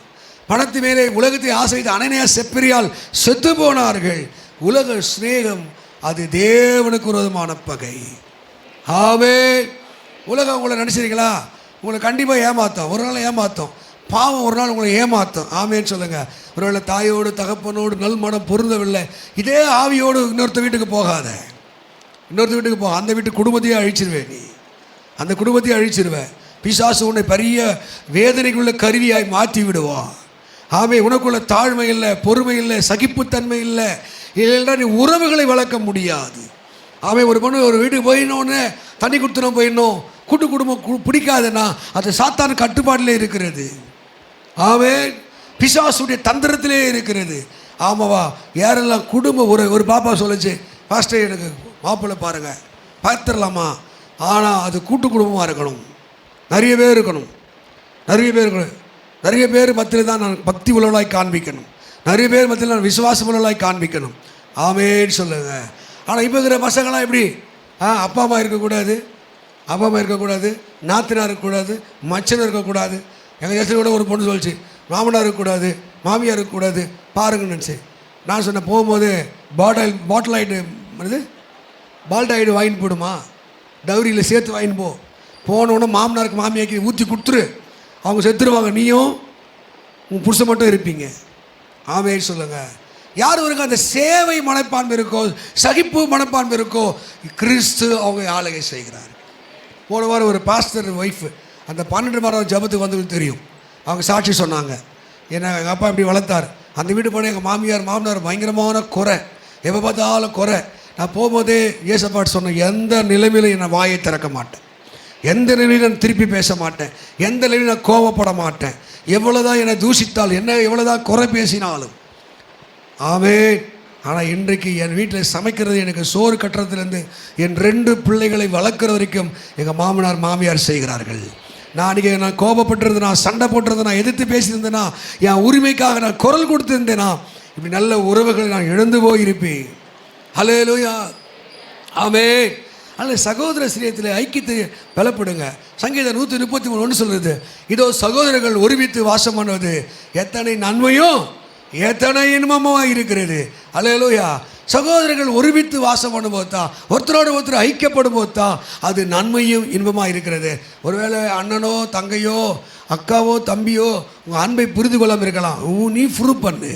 பணத்து மேலே உலகத்தை ஆசை வைத்த அனனியா செப்பரியால் செத்து போனார்கள். உலக சிநேகம் அது தேவனுக்கு விரோதமான பகை. ஆவே. உலகம் உங்களை நினச்சிருக்கீங்களா? உங்களை கண்டிப்பாக ஏமாத்தோம், ஒரு நாள் ஏமாத்தோம். பாவம் ஒரு நாள் உங்களை ஏமாத்தோம். ஆமேன்னு சொல்லுங்கள். ஒருவேளை தாயோடு தகப்பனோடு நல் மனம் பொருந்தவில்லை, இதே ஆவியோடு இன்னொருத்த வீட்டுக்கு போகாத. இன்னொருத்த வீட்டுக்கு போ, அந்த வீட்டு குடும்பத்தையே அழிச்சிருவேன். நீ அந்த குடும்பத்தையே அழிச்சிருவேன். பிசாசு உன்னை பெரிய வேதனைக்குள்ள கருவியாய் மாற்றி விடுவான். ஆமே. உனக்குள்ள தாழ்மை இல்லை, பொறுமை இல்லை, சகிப்புத்தன்மை இல்லை, இல்லைன்னா நீ உறவுகளை வளர்க்க முடியாது. ஆமே. ஒரு பொண்ணு ஒரு வீட்டுக்கு போயிடணுன்னு தண்ணி கொடுத்துனோம் போயிடணும், கூட்டு குடும்பம் பிடிக்காதுன்னா அது சாத்தான கட்டுப்பாட்டிலே இருக்கிறது. ஆமே. பிசாசுடைய தந்திரத்திலே இருக்கிறது. ஆமாவா. யாரெல்லாம் குடும்ப ஒரு பாப்பா சொல்லுச்சு, பாஸ்டர் எனக்கு மாப்பிள்ளை பாருங்கள் பார்த்துடலாமா, ஆனால் அது கூட்டு குடும்பமாக இருக்கணும், நிறைய பேர் இருக்கணும், நிறைய பேர் மத்தியில் தான் நான் பக்தி உள்ளவளாய் காண்பிக்கணும், நிறைய பேர் மத்தியில் நான் விசுவாசம் உள்ளவளாய் காண்பிக்கணும். ஆமேன்னு சொல்லுங்க. ஆனால் இப்போ இருக்கிற பசங்களாம் எப்படி? அப்பா அம்மா இருக்கக்கூடாது, நாத்தினார் இருக்கக்கூடாது, மச்சனர் இருக்கக்கூடாது. எங்கள் தேசத்தில் கூட ஒரு பொண்ணு சொல்லிச்சு, மாமனார் இருக்கக்கூடாது, மாமியார் இருக்கக்கூடாது பாருங்கன்னு நினச்சி. நான் சொன்னேன், போகும்போது பாட்டில் ஆகிட்டு பால்டாய்டு வாங்கிட்டு போடுமா, டவுரியில் சேர்த்து வாங்கிட்டு போ. போனோன்னு மாமனாருக்கு மாமியாக்கி ஊற்றி கொடுத்துரு, அவங்க செத்துருவாங்க, நீயும் உன் புருஷன் மட்டும் இருப்பீங்க. ஆமேன்னு சொல்லுங்கள். யார் இருக்கு அந்த சேவை மனப்பான்மை இருக்கோ, சகிப்பு மனப்பான்மை இருக்கோ, கிறிஸ்து அவங்க ஆளுகை செய்கிறார். போன வாரம் ஒரு பாஸ்டர் ஒய்ஃபு அந்த 12 வாரம் ஜபத்துக்கு வந்தவங்களுக்கு தெரியும். அவங்க சாட்சி சொன்னாங்க, ஏன்னா எங்கள் அப்பா இப்படி வளர்த்தார். அந்த வீட்டு போனால் எங்கள் மாமனார் பயங்கரமான குறை, எப்போ பார்த்தாலும் குறை. நான் போகும்போதே ஏசப்பாட்டு சொன்னேன், எந்த நிலைமையிலும் என்னை வாயை திறக்க மாட்டேன், எந்த நிலையிலும் நான் திருப்பி பேச மாட்டேன், எந்த நிலையிலும் நான் கோபப்பட மாட்டேன், எவ்வளோதான் என்னை தூஷித்தால் என்ன, எவ்வளோதான் குறை பேசினாலும். ஆமென். ஆனால் இன்றைக்கு என் வீட்டில் சமைக்கிறது, எனக்கு சோறு கட்டுறதுலேருந்து என் 2 பிள்ளைகளை வளர்க்குற வரைக்கும் எங்கள் மாமியார் செய்கிறார்கள். நான் அன்றைக்கி நான் கோபப்பட்டிருந்தேனா, சண்டை போட்டிருந்தேனா, எதிர்த்து பேசியிருந்தேனா, என் உரிமைக்காக நான் குரல் கொடுத்துருந்தேனா, இப்படி நல்ல உறவுகளை நான் இழந்து போயிருப்பேன். ஹல்லேலூயா. ஆமென். அல்ல சகோதர சிரியத்தில் ஐக்கியத்தை பலப்படுங்க. சங்கீதம் 133 சொல்கிறது, இதோ சகோதரர்கள் ஒருமித்து வாசம் பண்ணுவது எத்தனை நன்மையும் எத்தனை இன்பமாக இருக்கிறது. அல்லேலூயா. சகோதரர்கள் ஒருமித்து வாசம் பண்ணும்போது தான், ஒருத்தரோடு ஒருத்தர் ஐக்கியப்படும் போது தான் அது நன்மையும் இன்பமாக இருக்கிறது. ஒருவேளை அண்ணனோ தங்கையோ அக்காவோ தம்பியோ உங்கள் அன்பை புரிந்து கொள்ளாமல் இருக்கலாம். நீ ப்ரூவ் பண்ணு.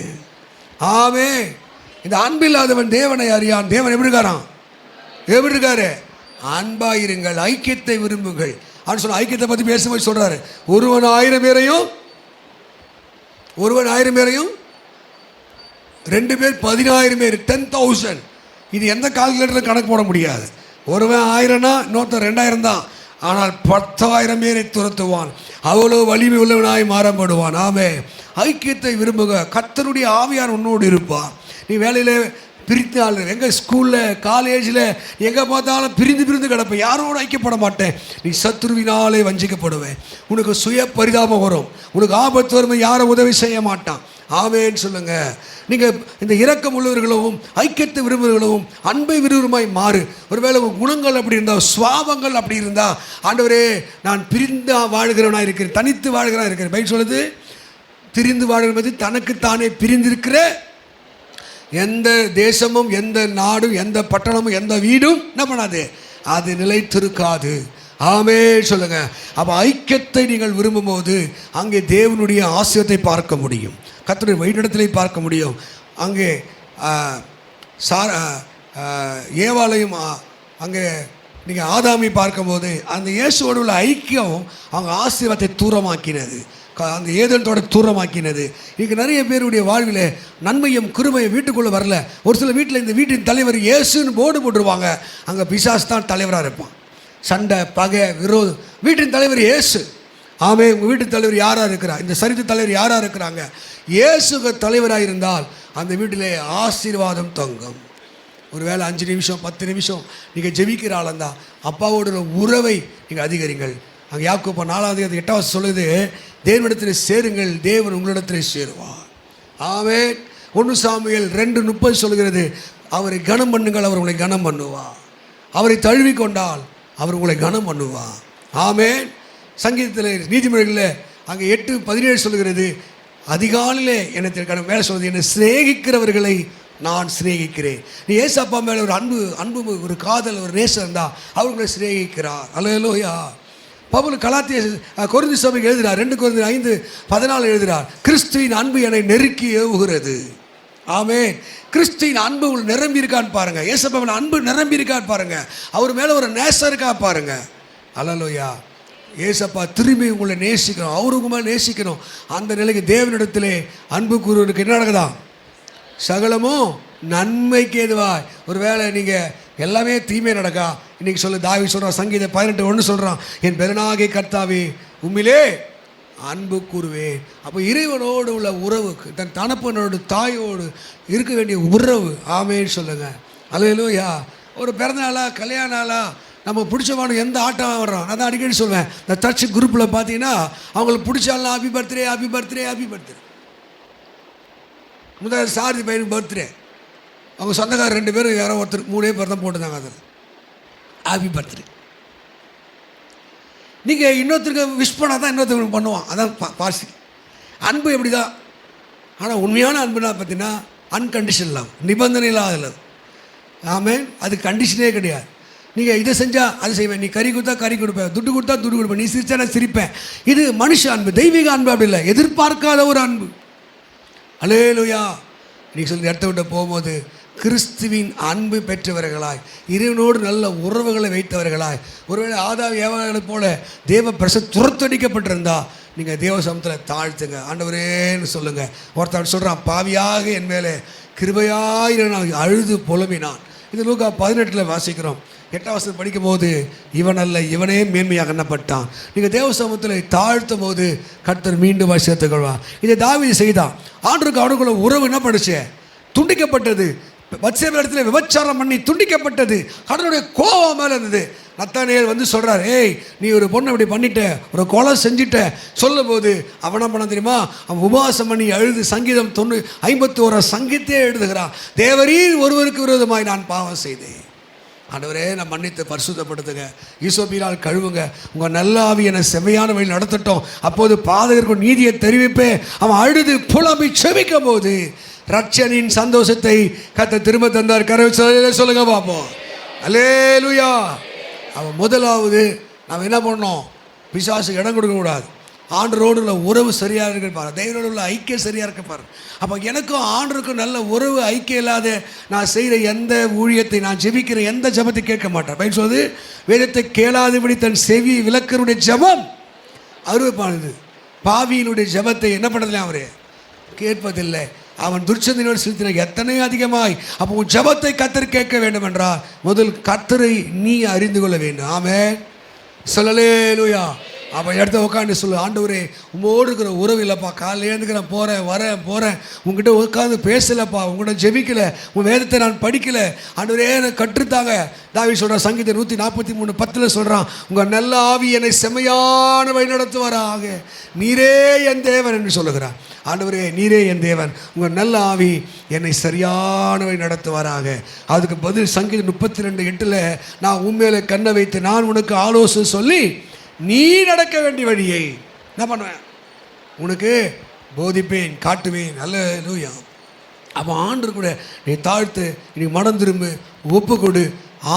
ஆவே இந்த அன்பு இல்லாதவன் தேவனை அறியான். தேவன் எப்படி இருக்காரான்? எப்படி இருக்காரு? அன்பாயிருங்கள், ஐக்கியத்தை விரும்புங்கள். அப்படின்னு சொன்ன ஐக்கியத்தை பற்றி பேசும்போது சொல்கிறாரு, ஒருவன் 1000 பேரையும் 2 பேர் 10,000 பேர் 10,000. இது எந்த கால்குலேட்டரில் கணக்கு போட முடியாது. ஒருவன் 1000னா இன்னொருத்தர் 2000 தான். ஆனால் 10,000 பேரை துரத்துவான். அவ்வளோ வலிமை உள்ளவனாய் மாறப்படுவான். ஆமே. ஐக்கியத்தை விரும்புக. கர்த்தருடைய ஆவியார் உன்னோடு இருப்பார். நீ வேலையில் பிரித்து ஆள், எங்கள் ஸ்கூலில் காலேஜில் எங்கே பார்த்தாலும் பிரிந்து கிடப்பேன், யாரோடு ஐக்கியப்பட மாட்டேன். நீ சத்துருவினாலே வஞ்சிக்கப்படுவேன். உனக்கு சுய பரிதாபம் வரும். உனக்கு ஆபத்து வரும், யாரும் உதவி செய்ய மாட்டான். ஆமேன்னு சொல்லுங்க. நீங்கள் இந்த இரக்கம் உள்ளவர்களும் ஐக்கியத்தை விரும்புகிறவர்களும் அன்பை விரும்புமாய் மாறு. ஒருவேளை குணங்கள் அப்படி இருந்தால், சுவாபங்கள் அப்படி இருந்தால், ஆண்டவரே நான் பிரிந்து வாழ்கிறவனாக இருக்கிறேன், தனித்து வாழ்கிறவனாக இருக்கிறேன். பைபிள் சொல்லுது, பிரிந்து வாழ்கிறது தனக்குத்தானே பிரிந்திருக்கிற எந்த தேசமும் எந்த நாடும் எந்த பட்டணமும் எந்த வீடும் என்ன பண்ணாது, அது நிலைத்திருக்காது. ஆமே சொல்லுங்க. அப்போ ஐக்கியத்தை நீங்கள் விரும்பும் போது அங்கே தேவனுடைய ஆசீர்வாதத்தை பார்க்க முடியும், கர்த்தருடைய வழிநடத்தலை பார்க்க முடியும். அங்கே ஏவாளையும் அங்கே நீங்கள் ஆதாமை பார்க்கும்போது அந்த இயேசுவோடு உள்ள ஐக்கியம் அவங்க ஆசீர்வாதத்தை தூரமாக்கினது, அந்த ஏதனத்தோட தூரமாக்கினது. இன்றைக்கி நிறைய பேருடைய வாழ்வில் நன்மையும் கிருபையும் வீட்டுக்குள்ளே வரல. ஒரு சில வீட்டில் இந்த வீட்டின் தலைவர் இயேசுன்னு போர்டு போட்டுருவாங்க, அங்கே பிசாசு தான் தலைவராக இருப்பான். சண்டை, பகை, விரோதம். வீட்டின் தலைவர் இயேசு. ஆமே. உங்கள் வீட்டு தலைவர் யாராக இருக்கிறா? இந்த சரித்து தலைவர் யாராக இருக்கிறாங்க? இயேசுக்கு தலைவராக இருந்தால் அந்த வீட்டிலே ஆசீர்வாதம் தங்கும். ஒரு வேளை 5 நிமிஷம் 10 நிமிஷம் நீங்கள் ஜெபிக்கிற ஆளந்தா அப்பாவோட உறவை நீங்கள் அதிகரிங்கள். அங்கே யாக்கோபு 4:8 சொல்லுது, தேவனிடத்தில் சேருங்கள், தேவன் உங்களிடத்தில் சேருவார். ஆமே. 1 சாமுவேல் 2:30 சொல்கிறது, அவரை கனம் பண்ணுங்கள், அவர் உங்களை கனம் பண்ணுவார். அவரை தழுவி கொண்டால் அவர் உங்களை கனம் பண்ணுவார். ஆமே. சங்கீதத்தில் நீதிமொழிகளில் அங்கே 8:17 சொல்கிறது, அதிகாலையில் என்னை மேலே சொல்வது, என்னை சிநேகிக்கிறவர்களை நான் சிநேகிக்கிறேன். நீ ஏசப்பா மேலே ஒரு அன்பு ஒரு காதல் ஒரு நேசம் இருந்தால் அவர்களை சிநேகிக்கிறார். அல்லேலூயா. பவுல் கலாத்திய கொரிந்தி சபைக்கு எழுதுகிறார், 2 கொரிந்தியர் 5:14 எழுதுகிறார், கிறிஸ்துவின் அன்பு என்னை நெருக்கி ஏவுகிறது. ஆமே. கிறிஸ்துவின் அன்பு உங்களுக்கு நிரம்பி இருக்கான்னு பாருங்க. ஏசப்பாவின் அன்பு நிரம்பி இருக்கான்னு பாருங்க. அவர் மேலே ஒரு நேசம் இருக்கா பாருங்க. அல்லேலூயா. ஏசப்பா திரும்பி உங்களை நேசிக்கணும், அவருக்கு மேலே நேசிக்கணும். அந்த நிலைக்கு தேவனிடத்திலே அன்பு கூறுவதற்கு என்ன நடக்குதா? சகலமும் நன்மைக்கு ஏதுவாய். ஒரு வேளை நீங்கள் எல்லாமே தீமை நடக்கா, இன்றைக்கி சொல்லு, தாவீது சொல்கிறான், சங்கீதம் 18:1 சொல்கிறான், என் பெருநாகை கர்த்தாவே உம்மிலே அன்பு கூறுவேன். அப்போ இறைவனோடு உள்ள உறவு, தன் தனப்பனோடு தாயோடு இருக்க வேண்டிய உறவு. ஆமேன்னு சொல்லுங்கள். அல்லேலூயா. ஒரு பிறந்த நாளா கல்யாண நாளா நம்ம பிடிச்சவானு எந்த ஆட்டம் வர்றோம், நான் தான் அடிக்கடி சொல்வேன். இந்த சர்ச் குரூப்பில் பார்த்தீங்கன்னா அவங்களுக்கு பிடிச்சாலாம் happy birthday happy birthday happy birthday. முதல் சாரதி பையனுக்கு பர்த்டே, அவங்க சொந்தக்காரர் 2 பேரும் யாரோ ஒருத்தர் 3 பேர் தான் போட்டுருந்தாங்க, அதில் ஹாப்பி பர்த்டே. நீங்கள் இன்னொருத்தருக்கு விஷ் பண்ணால் தான் இன்னொருத்தருக்கு பண்ணுவான். அதான் பாசி அன்பு. எப்படி தான். ஆனால் உண்மையான அன்புனா பார்த்தீங்கன்னா அன்கண்டிஷனல் லவ், நிபந்தனை இல்லாத லவ். ஆமே. அது கண்டிஷனே கிடையாது. நீங்கள் இதை செஞ்சால் அது செய்வேன், நீ கறி கொடுத்தா கறி கொடுப்பேன், துட்டு கொடுத்தா துட்டு கொடுப்பேன், நீ சிரிச்சா நான் சிரிப்பேன். இது மனுஷ அன்பு. தெய்வீக அன்பு அப்படி இல்லை, எதிர்பார்க்காத ஒரு அன்பு. அல்லேலூயா. நீங்கள் சொல்லி இடத்த விட்டு போகும்போது கிறிஸ்துவின் அன்பு பெற்றவர்களாய், இறைவனோடு நல்ல உறவுகளை வைத்தவர்களாய், ஒருவேளை ஆதாம் ஏவாளை போல தேவ துரத்தடிக்கப்பட்டிருந்தா நீங்கள் தேவ சமூகத்தில் தாழ்த்துங்க, ஆண்டவரேன்னு சொல்லுங்கள். ஒருத்தர் சொல்கிறான், பாவியாக என் மேலே கிருபையாய் நான் அழுது புலம்பினான். இது லூக்கா 18 வாசிக்கிறோம். 8ஆம் வசனம் படிக்கும் போது, இவன் அல்ல இவனே மேன்மையாக எண்ணப்பட்டான். நீங்கள் தேவ சமூகத்தில் தாழ்த்தும் போது கர்த்தர் மீண்டும் சேர்த்துக்கொள்வான். இதை தாவீது செய்தான். ஆண்டவருக்கு அவனுக்குள்ள உறவு என்ன பண்ணுச்சு? துண்டிக்கப்பட்டது. பத்சேபா இடத்துல விபச்சாரம் பண்ணி துண்டிக்கப்பட்டது. கடவுளுடைய கோபம் மேலே இருந்தது. நத்தானியேல் வந்து சொல்கிறார், ஏய் நீ ஒரு பொண்ணை இப்படி பண்ணிட்ட, ஒரு கொலை செஞ்சுட்ட சொல்லும் போது அவன் என்ன பண்ண தெரியுமா? அவன் உபவாசம் பண்ணி அழுது சங்கீதம் 51 சங்கீதத்தையே எழுதுகிறான். தேவரீர் ஒருவருக்கு விரோதமாய் நான் பாவம் செய்தேன். ஆண்டவரே நான் மன்னித்து பரிசுத்தப்படுத்துங்க, ஈசோப்பினால் கழுவுங்க, உங்கள் நல்ல ஆவி என்னை செம்மையான வழி நடத்தட்டும். அப்போது பாதகருக்கு நீதியை தெரிவிப்பே. அவன் அழுது புலம்பி செபிக்கும் போது ரட்சனின் சந்தோஷத்தை கர்த்தர் திரும்ப தந்தார். கரவை சொல்லுங்க பார்ப்போம். அல்லேலூயா. அவன் முதலாவது நாம் என்ன பண்ணோம்? பிசாசுக்கு இடம் கொடுக்கக்கூடாது. ஆண்டரோடு உள்ள உறவு சரியாக இருக்க பாரு, தெய்வரோடு உள்ள ஐக்கியம் சரியாக இருக்க பாரு. அப்போ எனக்கும் ஆண்டருக்கும் நல்ல உறவு ஐக்கியம் இல்லாத நான் செய்கிற எந்த ஊழியத்தை, நான் ஜெபிக்கிற எந்த ஜபத்தை கேட்க மாட்டேன். பையன் சொல்லுது, வேதத்தை கேளாதபடி தன் செவி விளக்கருடைய ஜபம் அருவப்பானது. பாவியினுடைய ஜபத்தை என்ன பண்ணதில்லை, அவரு கேட்பதில்லை. அவன் துர்ச்சந்தினோடு செலுத்தின எத்தனை அதிகமாய். அப்போ உன் ஜபத்தை கர்த்தர் கேட்க வேண்டும் என்றால் முதல் கர்த்தரை நீ அறிந்து கொள்ள வேண்டும். ஆமென். சொல்லலேலூயா. அப்போ இடத்த உட்காந்து சொல்லு, ஆண்டவரே உம்மோடு இருக்கிற உறவு இல்லைப்பா, காலையில் எழுந்துக்கிறேன், போகிறேன் உங்ககிட்ட உட்காந்து பேசலைப்பா, உங்கள்கிட்ட ஜெபிக்கலை, உன் வேதத்தை நான் படிக்கலை, ஆண்டவரே எனக்கு கற்றுத்தாங்க. தாவீது சொல்கிறான், சங்கீதம் 143:10 சொல்கிறான், உங்கள் நல்ல ஆவி என்னை செம்மையான வழி நடத்துவாராக, நீரே என் தேவன் என்று சொல்லுகிறான். ஆண்டவரே நீரே என் தேவன், உங்கள் நல்ல ஆவி என்னை சரியான வழி நடத்துவாராக. அதுக்கு பதில் சங்கீதம் 32:8 நான் உண்மையில கண்ணை வைத்து நான் உனக்கு ஆலோசனை சொல்லி நீ நடக்க வேண்டிய வழியை என்ன பண்ணுவேன், உனக்கு போதிப்பேன், காட்டுவேன். அல்லேலூயா. அப்போ ஆண்டவர் கூட நீ தாழ்த்து, நீ மனம் திரும்பு, ஒப்பு கொடு.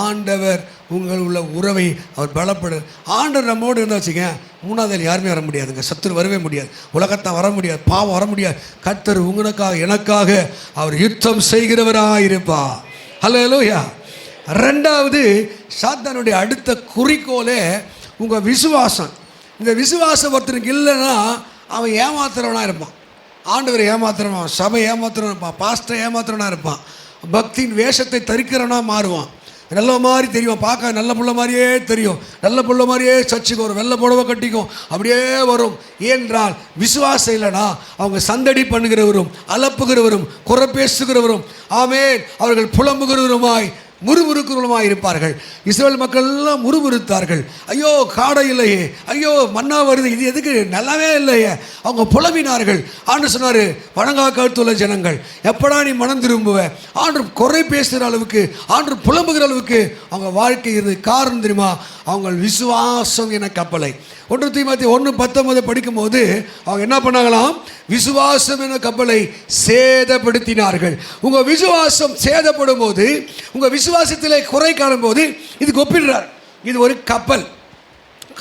ஆண்டவர் உங்கள் உள்ள உறவை அவர் பலப்படு. ஆண்டவர் நம்மோடு இருந்தால் வச்சுக்க, மூணாவது யாருமே வர முடியாதுங்க, சத்துரு வரவே முடியாது, உலகத்தான் வர முடியாது, பாவம் வர முடியாது. கர்த்தர் உங்களுக்காக எனக்காக அவர் யுத்தம் செய்கிறவராயிருப்பா. அல்லேலூயா. ரெண்டாவது சாத்தானுடைய அடுத்த குறிக்கோளே உங்கள் விசுவாசம். இந்த விசுவாசம் ஒருத்தருக்கு இல்லைன்னா அவன் ஏமாத்துறவனாக இருப்பான், ஆண்டவரை ஏமாத்துறவன், சபை ஏமாத்துறவன் இருப்பான், பாஸ்டர் ஏமாத்துறவனாக இருப்பான், பக்தியின் வேஷத்தை தரிக்கிறவனாக மாறுவான். நல்ல மாதிரி தெரியும், பார்க்க நல்ல புள்ள மாதிரியே தெரியும், நல்ல புள்ள மாதிரியே சர்ச்சுக்கு வரும், வெள்ளை புடவை கட்டிக்கும், அப்படியே வரும். ஏனென்றால் விசுவாசம் இல்லைனா அவங்க சந்தடி பண்ணுகிறவரும், அலப்புகிறவரும், குறை பேசுகிறவரும், ஆமென், அவர்கள் புலம்புகிறவருமாய் முறுமுறுக்கிறவருமாய் இருப்பார்கள். இஸ்ரவேல் மக்கள் எல்லாம் முறுமுறுத்தார்கள். ஐயோ காடை இல்லையே, ஐயோ மன்னா வருது, இது எதுக்கு, நல்லாவே இல்லையே, அவங்க புலம்பினார்கள். ஆண்டு சொன்னார், வணங்கா கழுத்துள்ள ஜனங்கள், எப்படா நீ மனம் திரும்புவ? ஆண்டு குறை பேசுகிற அளவுக்கு, ஆண்டு புலம்புகிற அளவுக்கு அவங்க வாழ்க்கை இருந்தது. காரணம் தெரியுமா? அவங்க விசுவாசம் என கப்பலை. 1 தீமோத்தேயு 1:19 படிக்கும்போது அவங்க என்ன பண்ணாங்களாம்? விசுவாசம் என கப்பலை சேதப்படுத்தினார்கள். உங்கள் விசுவாசம் சேதப்படும் போது, உங்கள் விசுவாசத்தில் குறை காணும் போது இதுக்கு ஒப்பிடுறார். இது ஒரு கப்பல்.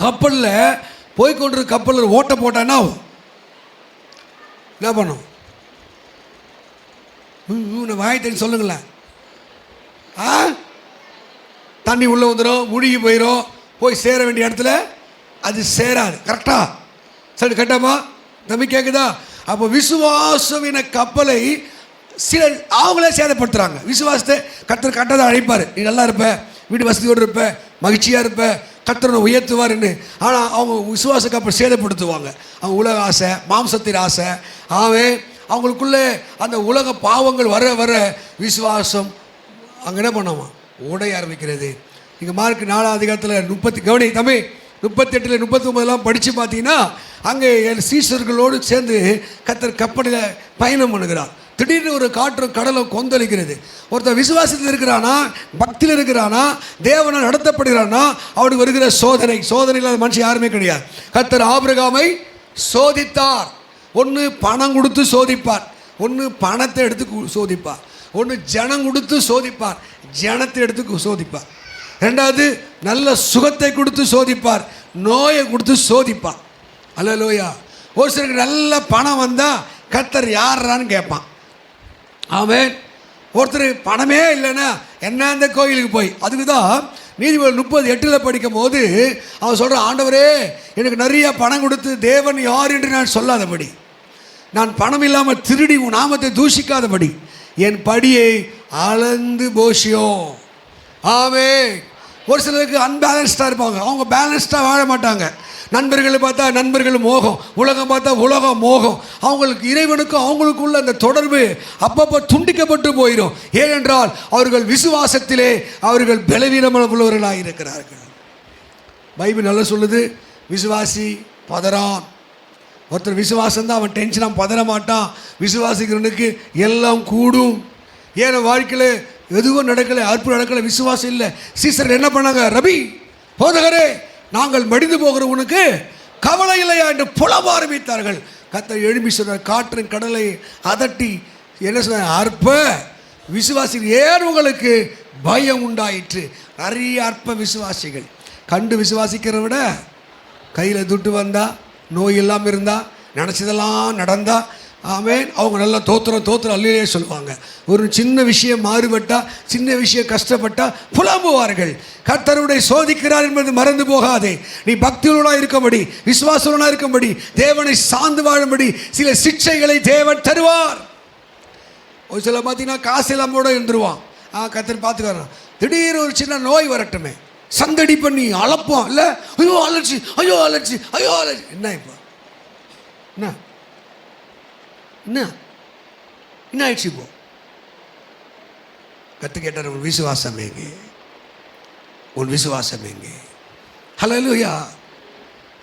கப்பலில் போய்கொண்டு கப்பலில் ஓட்ட போட்டான்னா என்ன பண்ணும்? வாய்த்தேன்னு சொல்லுங்களேன். தண்ணி உள்ளே வந்துடும், முழுகி போயிடும், போய் சேர வேண்டிய இடத்துல அது சேராது. கரெக்டா? சரி, கரெக்டாமா? நம்பி கேட்குதா? அப்போ விசுவாசம் என கப்பலை சில அவங்களே சேதப்படுத்துகிறாங்க. விசுவாசத்தை கர்த்தர் கரெக்டாக தான் அழைப்பார். நீ நல்லா இருப்ப, வீட்டு வசதியோடு இருப்ப, மகிழ்ச்சியாக இருப்ப, கர்த்தரை உயர்த்துவார்ன்னு. ஆனால் அவங்க விசுவாச கப்பல் சேதப்படுத்துவாங்க. அவங்க உலக ஆசை, மாம்சத்தின் ஆசை, அவங்களுக்குள்ளே அந்த உலக பாவங்கள் வர வர விசுவாசம் அங்கே என்ன பண்ணுமா? உடைய ஆரம்பிக்கிறது. இங்கே மார்க் 4ஆம் அதிகாரத்தில் 30 கவனி தம்பி 38 39 படித்து பார்த்தீங்கன்னா அங்கே சீஷர்களோடு சேர்ந்து கர்த்தர் கப்பலில் பயணம் பண்ணுகிறார். திடீர்னு ஒரு காற்றும் கடலும் கொந்தளிக்கிறது. ஒருத்தர் விசுவாசத்தில் இருக்கிறானா, பக்தியில் இருக்கிறானா, தேவனால் நடத்தப்படுகிறானா, அவனுக்கு வருகிற சோதனை. சோதனை இல்லாத மனுஷன் யாருமே கிடையாது. கர்த்தர் ஆபிரகாமை சோதித்தார். ஒன்று பணம் கொடுத்து சோதிப்பார், ஒன்று பணத்தை எடுத்து சோதிப்பார், ஒன்று ஜனம் கொடுத்து சோதிப்பார், ஜனத்தை எடுத்து சோதிப்பார். ரெண்டாவது நல்ல சுகத்தை கொடுத்து சோதிப்பார், நோயை கொடுத்து சோதிப்பார். அல்லேலூயா. ஒரு சிலருக்கு நல்ல பணம் வந்தால் கர்த்தர் யாரான்னு கேட்பான். ஆமென். ஒருத்தர் பணமே இல்லைன்னா என்ன அந்த கோயிலுக்கு போய், அதுக்கு தான் நீதிமொழிகள் 30:8 படிக்கும் போது அவன் சொல்கிறான், ஆண்டவரே எனக்கு நிறைய பணம் கொடுத்து தேவன் யார் என்று நான் சொல்லாதபடி, நான் பணம் இல்லாமல் திருடி உன் நாமத்தை தூஷிக்காதபடி என் படியை அளந்து போஷியோ. ஆமென். ஒரு சிலருக்கு அன்பேலன்ஸ்டாக இருப்பாங்க, அவங்க பேலன்ஸ்டாக வாழ மாட்டாங்க. நண்பர்களை பார்த்தா நண்பர்கள் மோகம், உலகம் பார்த்தா உலகம் மோகம். அவங்களுக்கு இறைவனுக்கும் அவங்களுக்குள்ள அந்த தொடர்பு அப்பப்போ துண்டிக்கப்பட்டு போயிடும். ஏனென்றால் அவர்கள் விசுவாசத்திலே அவர்கள் பலவீனமுள்ளவர்களாக இருக்கிறார்கள். பைபிள் நல்லா சொல்லுது, விசுவாசி பதறான். ஒருத்தர் விசுவாசம் தான், அவன் டென்ஷனாக பதற மாட்டான். விசுவாசிக்கிறவனுக்கு எல்லாம் கூடும். ஏன்னா வாழ்க்கையில் எதுவும் நடக்கலை, அற்புதம் நடக்கலை, விசுவாசம் இல்லை. சீசர் என்ன பண்ணாங்க? ரபி, போதகரே, நாங்கள் மடிந்து போகிற உனக்கு கவலை இல்லையா என்று புலம்ப ஆரம்பித்தார்கள். கர்த்தர் எழும்பி சொன்னார், காற்றின் கடலை அதட்டி என்ன சொன்னார்? அற்ப விசுவாசிகள், ஏன் உங்களுக்கு பயம் உண்டாயிற்று? நிறைய அற்ப விசுவாசிகள். கண்டு விசுவாசிக்கிறத விட கையில் துட்டு வந்தா, நோய் இல்லாமல் இருந்தா, நினச்சதெல்லாம் நடந்தா, ஆமென், அவங்க நல்லா தோத்திரம் அல்லையே சொல்லுவாங்க. ஒரு சின்ன விஷயம் மாறுபட்டா, சின்ன விஷயம் கஷ்டப்பட்டா புலம்புவார்கள். கர்த்தருடைய சோதிக்கிறார் என்பது மறந்து போகாதே. நீ பக்தியுள்ளவனாக இருக்கும்படி, விசுவாசவனாக இருக்கும்படி, தேவனை சார்ந்து வாழும்படி சில சிக்ஷைகளை தேவன் தருவார். ஒரு சில பார்த்தீங்கன்னா காசு இல்லாமோட இருந்துருவான். கர்த்தர் பார்த்துக்கிறான். திடீர்னு ஒரு சின்ன நோய் வரட்டுமே, சந்தடி பண்ணி அளப்போம் இல்லை, ஐயோ அலர்ச்சி, ஐயோ அலர்ச்சி, ஐயோ அலர்ச்சி. என்ன இப்போ என்ன ஆயிடுச்சு? இப்போ கத்து கேட்டார், உன் விசுவாசம் எங்கே? உன் விசுவாசம் எங்கே? ஹல்லேலூயா.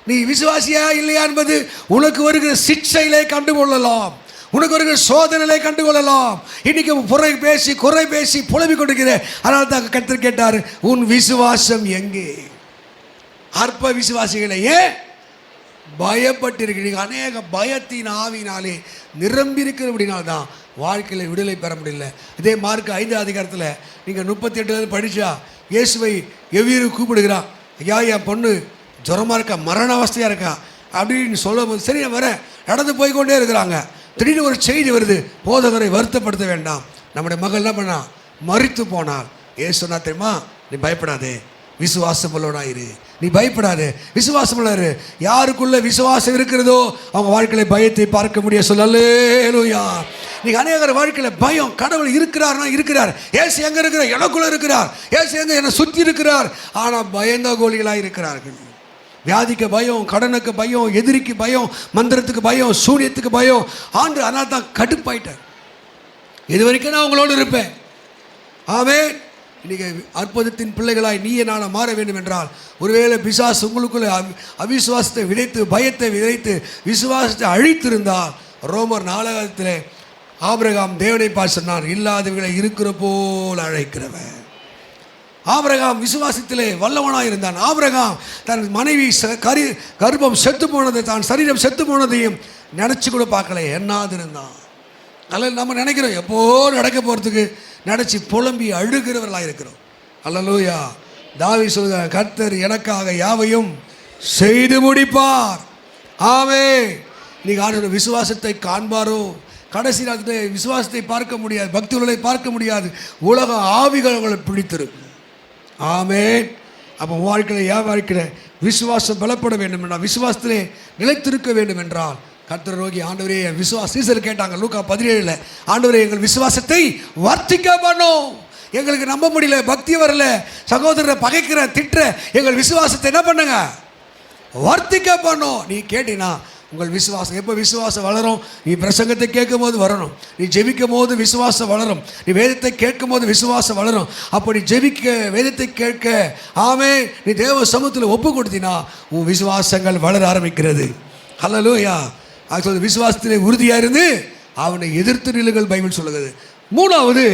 நீ விசுவாசியா இல்லையா என்பது உனக்கு வருகிற சிக்ஷையிலே கண்டுகொள்ளலாம், உனக்கு வருகிற சோதனையிலே கண்டுகொள்ளலாம். இன்னைக்கு குறை பேசி புலம்பிக் கொண்டிருக்கிற, அதனால தான் கர்த்தர் கேட்டார், உன் விசுவாசம் எங்கே? அற்ப விசுவாசிகளையே பயப்பட்டிருக்கிறீங்க. அநேக பயத்தின் ஆவினாலே நிரம்பியிருக்கிறபடினால்தான் வாழ்க்கையில் விடுதலை பெற முடியல. இதே மார்க் 5 அதிகாரத்தில் நீங்கள் 38 படித்தா, இயேசுவை எவ்வீரு கூப்பிடுகிறான், ஐயா என் பொண்ணு ஜுரமாக இருக்கா, மரண அவஸ்தையாக இருக்கா அப்படின்னு சொல்லும் போது, சரி நான் வரேன், நடந்து போய்கொண்டே இருக்கிறாங்க. திடீர்னு ஒரு செய்தி வருது, போதகரை வருத்தப்படுத்த வேண்டாம், நம்முடைய மகள் என்ன பண்ணா, மரித்து போனாள். ஏசு சொன்னா தெரியுமா? நீ பயப்படாதே, விசுவாசம் உள்ளவனாயிரு, நீ பயப்படாதே, விசுவாசம் உள்ளாரு. யாருக்குள்ள விசுவாசம் இருக்கிறதோ அவங்க வாழ்க்கையில பயத்தை பார்க்க முடிய சொல்லலேலூயா. நீங்க அநேகர் வாழ்க்கையில் பயம், கடவுள் இருக்கிறார்னா இருக்கிறார், ஏசு எங்க இருக்கிறார்? எனக்குள்ள இருக்கிறார், ஏசு எங்க என்னை சுற்றி இருக்கிறார். ஆனால் பயந்த கோழிகளாக இருக்கிறார்கள். வியாதிக்கு பயம், கடனுக்கு பயம், எதிரிக்கு பயம், மந்திரத்துக்கு பயம், சூரியத்துக்கு பயம். ஆண்டு அதனால தான் கடுப்பாயிட்டார். இது வரைக்கும் நான் உங்களோடு இருப்பேன். ஆமென். இன்னைக்கு அற்புதத்தின் பிள்ளைகளாய் நீ நான் மாற வேண்டும் என்றால், ஒருவேளை பிசாசு உங்களுக்குள்ள அவிசுவாசத்தை விதைத்து, பயத்தை விதைத்து, விசுவாசத்தை அழித்திருந்தால், ரோமர் 4 ஆபிரகாம் தேவனை பார்த்து சொன்னார், இல்லாதவர்களை இருக்கிற போல் அழைக்கிறவன். ஆபிரகாம் விசுவாசத்திலே வல்லவனாக இருந்தான். ஆபிரகாம் தன் மனைவி கர்ப்பம் செத்து போனதை, தான் சரீரம் செத்து போனதையும் நினச்சி கூட பார்க்கல, என்னாது இருந்தான். அதில் நம்ம நினைக்கிறோம் எப்போ நடக்க போகிறதுக்கு நினச்சி புலம்பி அழுகிறவர்களாக இருக்கிறோம். அல்லேலூயா. தாவீது சொல்கிறார், கர்த்தர் எனக்காக யாவையும் செய்து முடிப்பார். ஆமென். இன்னைக்கு ஆண்டவருடைய விசுவாசத்தை காண்பாரோ? கடைசி நேரத்தில் விசுவாசத்தை பார்க்க முடியாது, பக்திகளை பார்க்க முடியாது, உலக ஆவிகள் அவங்களை பிடித்திருக்கும். ஆமென். அப்போ வாழ்க்கையில் என் வாழ்க்கையில் விசுவாசம் பலப்பட வேண்டும் என்றால், விசுவாசத்திலே நிலைத்திருக்க வேண்டும் என்றால், கர்த்தர் நோக்கி, ஆண்டவரே என் விசுவாசம், சீசர் கேட்டாங்க லூக்கா 17, ஆண்டவரே எங்கள் விசுவாசத்தை வர்த்திக்க பண்ணும். எங்களுக்கு நம்ப முடியல, பக்தி வரல, சகோதரரை பகைக்கிற திட்டுற, எங்கள் விசுவாசத்தை என்ன பண்ணுங்க? வர்த்திக்க பண்ணும். நீ கேட்டீங்கன்னா உங்கள் விசுவாசம் எப்போ விசுவாசம் வளரும்? நீ பிரசங்கத்தை கேட்கும் போது வரணும், நீ ஜெபிக்கும் போது விசுவாசம் வளரும், நீ வேதத்தை கேட்கும் போது விசுவாசம் வளரும். அப்போ நீ ஜெபிக்க, வேதத்தை கேட்க, ஆமென், நீ தேவ சமூகத்தில் ஒப்பு கொடுத்தினா உன் விசுவாசங்கள் வளர ஆரம்பிக்கிறது. ஹல்லேலூயா. அது விசுவாசத்திலே உறுதியாக இருந்து அவனை எதிர்த்து நில்லுங்கள் பைபிள் சொல்லுகிறது. 3வது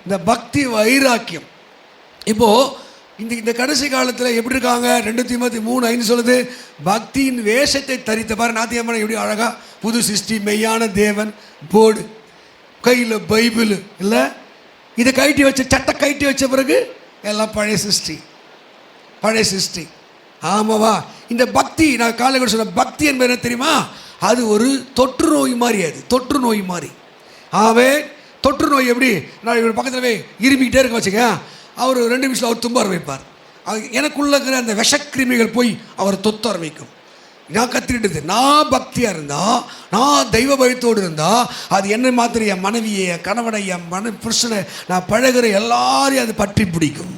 இந்த பக்தி வைராக்கியம். இப்போது இந்த கடைசி காலத்தில் எப்படி இருக்காங்க? 2 தீமோத்தேயு 3:5 சொல்லுது, பக்தியின் வேஷத்தை தரித்த பாரு. நாத்தியம்மன் எப்படி அழகா புது சிருஷ்டி, மெய்யான தேவன் போர்டு, கையில் பைபிள் இல்லை, இதை கழட்டி வச்ச சட்டை கழட்டி வச்ச பிறகு எல்லாம் பழைய சிருஷ்டி. ஆமாவா? இந்த பக்தி, நான் காலையில் சொன்ன பக்தி என்பது என்ன தெரியுமா? அது ஒரு தொற்று நோய் மாதிரி. அது தொற்று நோய் மாதிரி. தொற்று நோய் எப்படி? நான் இவர் பக்கத்தில் போய் இருமிக்கிட்டே இருக்க வச்சுக்க, அவர் 2 நிமிஷம் அவர் தும்ப ஆரம்பிப்பார். எனக்குள்ள இருக்கிற அந்த விஷக்கிருமிகள் போய் அவர் தொத்த ஆரம்பிக்கும். நான் கற்றுக்கிட்டது, நான் பக்தியாக இருந்தால், நான் தெய்வ பயத்தோடு இருந்தால், அது என்ன மாத்திரம் என் மனைவியை, என் கணவனை, என் புருஷனை, நான் பழகிற எல்லாரையும் அது பற்றி பிடிக்கும்.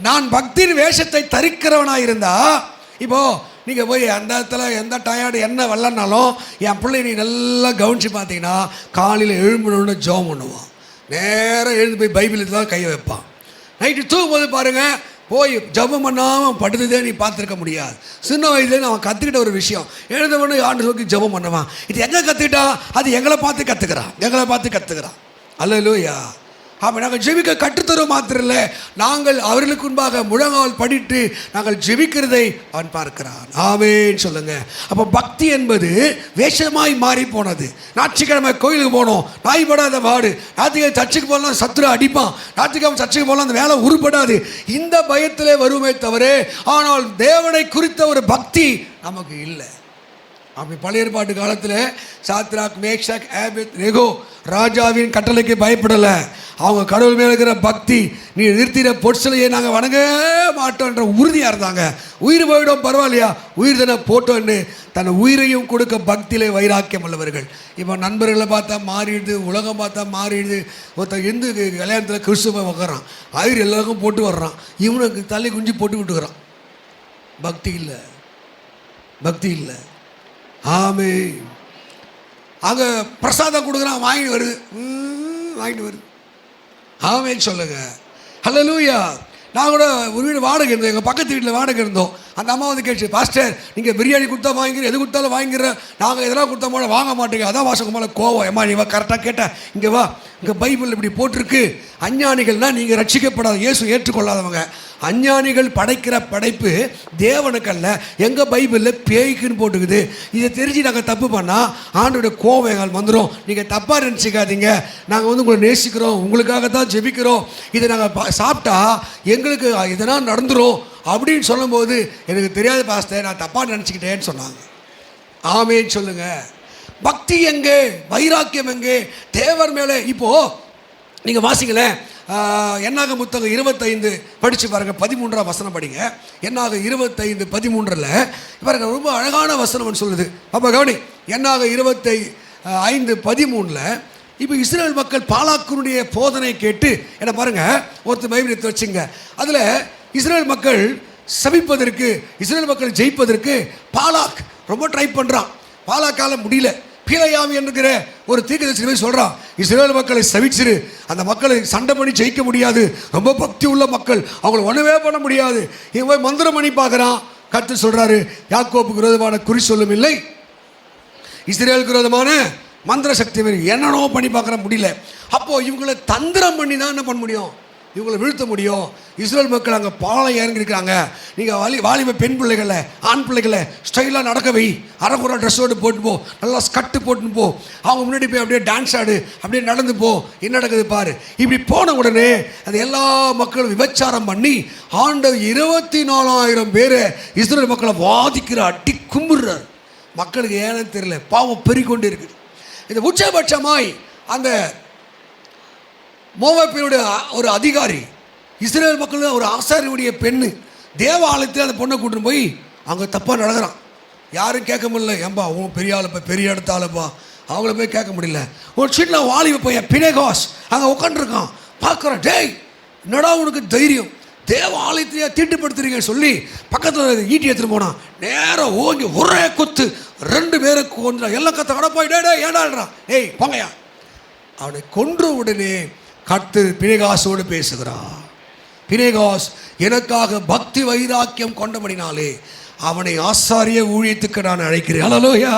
நான் பக்தியின் வேஷத்தை தரிக்கிறவனாக இருந்தால், இப்போது நீங்கள் போய் அந்த இடத்துல எந்த டயர்டு என்ன வரலனாலும், என் பிள்ளை நீ நல்லா கவனித்து பார்த்தீங்கன்னா, காலையில் எழும்பணுன்னு ஜெபம் பண்ணுவான், நேராக எழுந்து போய் பைபிளுக்கு தான் கையை வைப்பான். நைட்டு தூங்கும்போது பாருங்கள், போய் ஜெபம் பண்ணாமல் படுத்ததே நீ பார்த்துருக்க முடியாது. சின்ன வயசுலேருந்து அவன் கற்றுக்கிட்ட ஒரு விஷயம், எழுத ஒன்று ஆண்டு நோக்கி ஜெபம் பண்ணுவான். இது எங்கே கற்றுக்கிட்டான்? அது எங்களை பார்த்து கற்றுக்கிறான். அல்லேலூயா. அப்போ நாங்கள் ஜெபிக்க கற்றுத்தரும் மாத்திரம் இல்லை, நாங்கள் அவர்களுக்கு முன்பாக முழங்கால் படிட்டு நாங்கள் ஜெபிக்கிறதை அவன் பார்க்கிறான். ஆமென் சொல்லுங்க. அப்போ பக்தி என்பது வேஷமாய் மாறி போனது. ஞாயிற்றுக்கிழமை கோயிலுக்கு போனோம், நாய் படாத பாடு. ஞாயிற்றுக்கிழமை சர்ச்சுக்கு போகலாம், சத்துரு அடிப்பான். ஞாயிற்றுக்கிழமை சர்ச்சுக்கு போகலாம், அந்த வேலை உருப்படாது. இந்த பயத்திலே வருமே தவிர, ஆனால் தேவனை குறித்த ஒரு பக்தி நமக்கு இல்லை. அப்படி பழைய ஏற்பாட்டு காலத்தில் சாத்ராக், மேஷாக், ஆபேத்நேகோ ராஜாவின் கட்டளைக்கு பயப்படலை. அவங்க கடவுள் மேலே இருக்கிற பக்தி, நீ நிறுத்தின பொற்சிலையை நாங்கள் வணங்க மாட்டோன்ற உறுதியாக இருந்தாங்க. உயிர் போயிடும் பரவாயில்லையா, உயிர் தானே போட்டோன்னு தன் உயிரையும் கொடுக்க பக்தியிலே வைராக்கியம் உள்ளவர்கள். இப்போ நண்பர்களை பார்த்தா மாறிடுது, உலகம் பார்த்தா மாறிடுது. ஒருத்தர் இந்து கல்யாணத்தில் கிறிஸ்துவ வைக்கிறான், ஆயுர் எல்லாருக்கும் போட்டு வர்றான், இவனுக்கு தள்ளி குஞ்சு போட்டு விட்டுக்கிறான். பக்தி இல்லை, பக்தி இல்லை. ஆமே. அங்கே பிரசாதம் கொடுக்குறான், வாங்கிட்டு வருது, வாங்கிட்டு வருது. ஆமேன்னு சொல்லுங்க. ஹல்லேலூயா. நான் கூட ஒரு வீடு வாடகை இருந்தோம், எங்கள் பக்கத்து வீட்டில் வாடகை இருந்தோம். அந்த அம்மா வந்து கேட்டுச்சு, பாஸ்டர் நீங்கள் பிரியாணி கொடுத்தா வாங்கிக்கிற, எது கொடுத்தாலும் வாங்கிக்கிற, நாங்கள் எதனா கொடுத்தா போல வாங்க மாட்டேங்க. அதான் வாசகம் மேலே கோவம். ஏமா நீ வா, கரெக்டாக கேட்டேன், இங்கே வா, இங்கே பைபிள் இப்படி போட்டிருக்கு, அஞ்ஞானிகள்னால் நீங்கள் ரட்சிக்கப்படாத, இயேசு ஏற்றுக்கொள்ளாதவங்க. அஞ்ஞானிகள் படைக்கிற படைப்பு தேவனுக்கல்ல, எங்கள் பைபிளில் பேய்க்குன்னு போட்டுக்குது. இதை தெரிஞ்சு நாங்கள் தப்பு பண்ணால் ஆண்டோடைய கோபம் எங்கள் வந்துடும். நீங்கள் தப்பாக நினச்சிக்காதீங்க, நாங்கள் வந்து உங்களை நேசிக்கிறோம், உங்களுக்காக தான் ஜெபிக்கிறோம், இதை நாங்கள் சாப்பிட்டா எங்களுக்கு இதெல்லாம் நடந்துடும் அப்படின்னு சொல்லும்போது, எனக்கு தெரியாத பாஸ்டர், நான் தப்பாக நினச்சிக்கிட்டேன்னு சொன்னாங்க. ஆமேன்னு சொல்லுங்க. பக்தி எங்கே, வைராக்கியம் எங்கே தேவர் மேலே? இப்போது நீங்கள் வாசிங்களேன், என்னாக புத்தகம் 25 படித்து பாருங்கள், 13ஆம் வசனம் படிங்க. என்னாக 25:13 பாருங்க, ரொம்ப அழகான வசனம் சொல்லுது. அப்போ கவனி, என்னாக 25:13 இப்போ இஸ்ரேல் மக்கள் பாலாக்குனுடைய போதனை கேட்டு என்ன பாருங்கள், ஒருத்தர் பைபிள் எடுத்து வச்சுங்க. அதில் இஸ்ரேல் மக்கள் சபிப்பதற்கு, இஸ்ரேல் மக்கள் ஜெயிப்பதற்கு பாலாக் ரொம்ப ட்ரை பண்ணுறான். பாலாக்கால முடியல. பீலையாம் என்கிற ஒரு தீர்க்கதரிசி சொல்கிறான், இஸ்ரேல் மக்களை சபிச்சிரு, அந்த மக்களை சண்டை பண்ணி ஜெயிக்க முடியாது, ரொம்ப பக்தி உள்ள மக்கள், அவங்களை ஒன்றுமே பண்ண முடியாது. இவன் மந்திரம் பண்ணி பார்க்குறான். கர்த்தர் சொல்கிறாரு, யாக்கோப்புக்கு விரோதமான குறி சொல்லும் இல்லை, இஸ்ரேலுக்கு விரோதமான மந்திர சக்தி என்னென்னோ பண்ணி பார்க்குற முடியல. அப்போது இவங்களை தந்திரம் பண்ணி தான் என்ன பண்ண முடியும், இவங்களை வீழ்த்த முடியும். இஸ்ரேல் மக்கள் அங்கே பாலம் இறங்கிருக்கிறாங்க. நீங்கள் வாலிப பெண் பிள்ளைகளை, ஆண் பிள்ளைகளை ஸ்டைலாக நடக்க வை, அரைக்குறை ட்ரெஸ்ஸோடு போட்டு போ, நல்லா ஸ்கட்டு போட்டுன்னு போ, அவங்க முன்னாடி போய் அப்படியே டான்ஸ் ஆடு, அப்படியே நடந்து போ, என்ன நடக்குது பாரு. இப்படி போன உடனே அது எல்லா மக்களும் விபச்சாரம் பண்ணி ஆண்டு 24,000 பேரை இஸ்ரேல் மக்களை வாதிக்கிற அடி கும்பிடுறார். மக்களுக்கு ஏன்னு தெரியல, பாவம் பெருகிக்கொண்டு இருக்குது. இந்த உச்சபட்சமாய் அந்த மோவாபினுடைய ஒரு அதிகாரி, இஸ்ரேல் மக்கள் ஒரு ஆசாரியனுடைய பெண்ணு, தேவாலயத்தில் அந்த பொண்ணை கூட்டின்னு போய் அங்கே தப்பாக நடக்கிறான். யாரும் கேட்க முடியல, ஏன்பா அவன் பெரிய ஆளுப்பா, பெரிய இடத்த ஆளுப்பா, அவங்கள போய் கேட்க முடியல. ஒரு சின்ன வாலிப பையன் பினேகாஸ் அங்கே உட்காந்துருக்கான். பார்க்குறான், டேய் என்னடா உனக்கு தைரியம், தேவாலயத்திலேயே தீட்டுப்படுத்துறீங்கன்னு சொல்லி பக்கத்தில் ஈட்டி எடுத்துகிட்டு போனான். நேரம் ஓங்கி ஒரே குத்து, 2 பேருக்கு கொண்டு எல்லாம் கத்த கடப்பாய், டே டே ஏடாடுறான், ஏய் போங்கயா. அவனை கொன்ற உடனே கர்த்தர் பினேகாசோடு பேசுகிறார். பினேகாஸ் எனக்காக பக்தி வைராக்கியம் கொண்டபடினாலே அவனை ஆசாரிய ஊழியத்துக்கு நான் அழைக்கிறேன். அல்லேலூயா.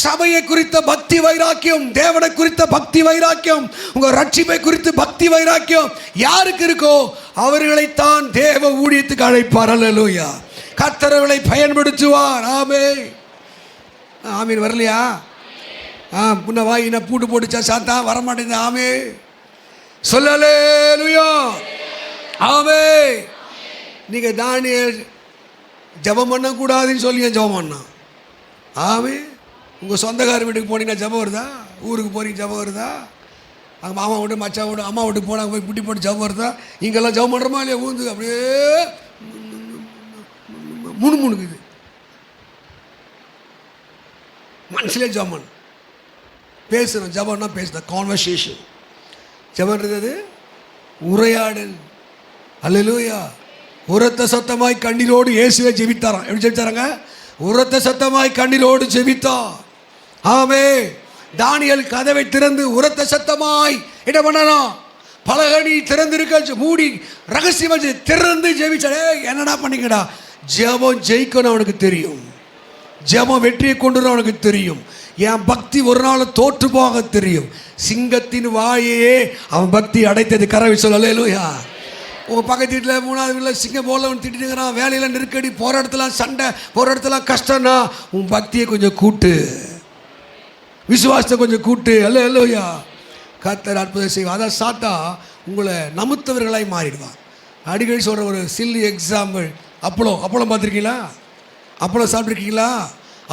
சபையை குறித்த பக்தி வைராக்கியம், தேவனை குறித்த பக்தி வைராக்கியம், உங்கள் ரட்சிப்பை குறித்து பக்தி வைராக்கியம் யாருக்கு இருக்கோ அவர்களைத்தான் தேவ ஊழியத்துக்கு அழைப்பார். அல்லேலூயா. கர்த்தர் அவர்களை பயன்படுத்துவார். ஆமென். ஆமீன். வரலையா? முன்ன வாய் என்ன பூட்டு போட்டுச்சா சாத்தா வரமாட்டேங்குது. ஆமே சொல்லலேலுயா. ஆமே. நீங்கள் தானியேல் ஜபம் பண்ணக்கூடாதுன்னு சொல்லி ஜபம் பண்ணான். ஆமே. உங்கள் சொந்தக்கார வீட்டுக்கு போனீங்கன்னா ஜபம் வருதா? ஊருக்கு போறீங்க ஜபம் வருதா? அங்கே மாமா வீட்டு, மச்சா வீட்டு, அம்மா வீட்டுக்கு போனாங்க, போய் புட்டி போட்டு ஜபம் வருதா? இங்கெல்லாம் ஜபம் பண்ணுறோமா இல்லையா? ஊந்து அப்படியே முணுமுணுக்குது. மனசுலேயே ஜபம் பேசுகிறோம். ஜபம்னா பேசுகிறேன், கான்வர்சேஷன். ஜபன்றது உரையாடல். அல்லேலூயா. உரத்த சத்தமாய் கண்ணீரோடு இயேசுவை ஜெபித்தாராம். எப்படி ஜெபித்தாராங்க? உரத்த சத்தமாய் கண்ணீரோடு ஜெபித்தார். ஆமே. தானியேல் கதவை திறந்து உரத்த சத்தமாய் என்ன பண்ணாராம்? பலகணி திறந்திருக்க மூடி ரகசியமாக திறந்து ஜெபிச்சாரே. என்னடா பண்ணிக்கடா? ஜெபம் ஜெயிக்கணும் அவனுக்கு தெரியும். ஜெபம் வெற்றியை கொண்டு வரும் அவனுக்கு தெரியும். என் பக்தி ஒரு நாள் தோற்று போக தெரியும். சிங்கத்தின் வாயையே அவன் பக்தி அடைத்தது. கரவை சொல்ல அல்லேலூயா. உங்கள் பக்கத்து வீட்டில் 3வது வீட்டில் சிங்கம் போல அவன் திட்டிட்டுங்கிறான், வேலையில் நெருக்கடி, போகிற இடத்துல சண்டை, போகிற இடத்துல கஷ்டம்னா உன் பக்தியை கொஞ்சம் கூட்டு, விசுவாசத்தை கொஞ்சம் கூட்டு. அல்லேலூயா. கர்த்தர் அற்புதம் செய்வார். அதான் சாத்தா உங்களை நமுத்தவர்களாய் மாறிடுவான். அடிக்கடி சொல்கிற ஒரு சில்லி எக்ஸாம்பிள், அப்பளம் பார்த்துருக்கீங்களா? அப்பளம் சாப்பிட்ருக்கீங்களா?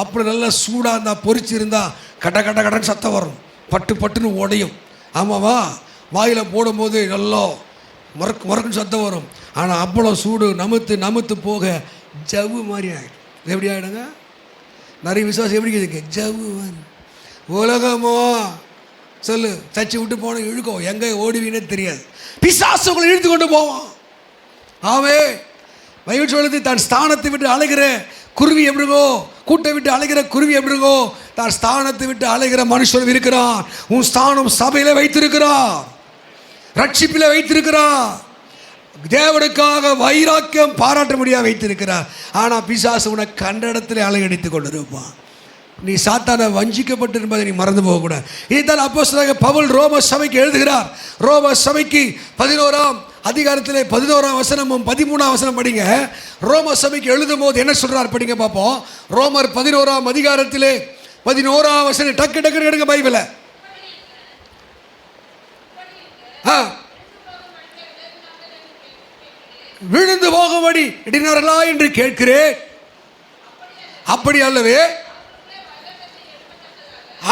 அப்பளம் நல்லா சூடாக இருந்தால், பொரிச்சு இருந்தால் கட்ட கட்ட கட்டன்னு சத்தம் வரும், பட்டு பட்டுன்னு உடையும். ஆமாவா? வாயில் போடும்போது நல்லா மறக்குன்னு சத்தம் வரும். ஆனால் அப்பளம் சூடு நமுத்து போக ஜவ்வு மாதிரி ஆகிடும். எப்படி ஆகிடுங்க? நிறைய விசுவாசம் எப்படி இருக்குதுங்க? ஜவ்வு மாதிரி. உலகமோ சொல்லு, சச்சி விட்டு போன இழுக்கும், எங்கே ஓடுவீனே தெரியாது. பிசாசு உங்களை இழுத்து கொண்டு போவான். ஆவே பைபிள் சொல்லுது, தான் ஸ்தானத்தை விட்டு அலைகிற குருவி எப்படிங்கோ, கூட்டை விட்டு அலைகிற குருவி எப்படிங்கோ, தான் ஸ்தானத்தை விட்டு அலைகிற மனுஷன் இருக்கிறான். உன் ஸ்தானம் சபையில் வைத்திருக்கிறான், ரட்சிப்பில் வைத்திருக்கிறான், தேவனுக்காக வைராக்கியம் பாராட்ட முடியாது வைத்திருக்கிறார். ஆனால் பிசாசு உனக்கு கண்ட இடத்துல அலையடித்து கொண்டிருப்பான். நீ சாத்தான வஞ்சிக்கப்பட்டு என்பதை நீ மறந்து போகக்கூடாது. இதுதான் அப்போஸ்தலனாகிய பவுல் ரோம சபைக்கு எழுதுகிறார். ரோம சபைக்கு 11ஆம் அதிகாரத்திலே 11ஆம் வசனமும் 13ஆம் வசனம் படிங்க. ரோம சபைக்கு எழுதும் போது என்ன சொல்றார் படிங்க பார்ப்போம். ரோமர் 11ஆம் அதிகாரத்திலே 11ஆம் வசனம் டக்கு டக்கு எடுங்க பைபிளை. விழுந்து போகும்படி இடினார்களா என்று கேட்கிறேன். அப்படி அல்லவே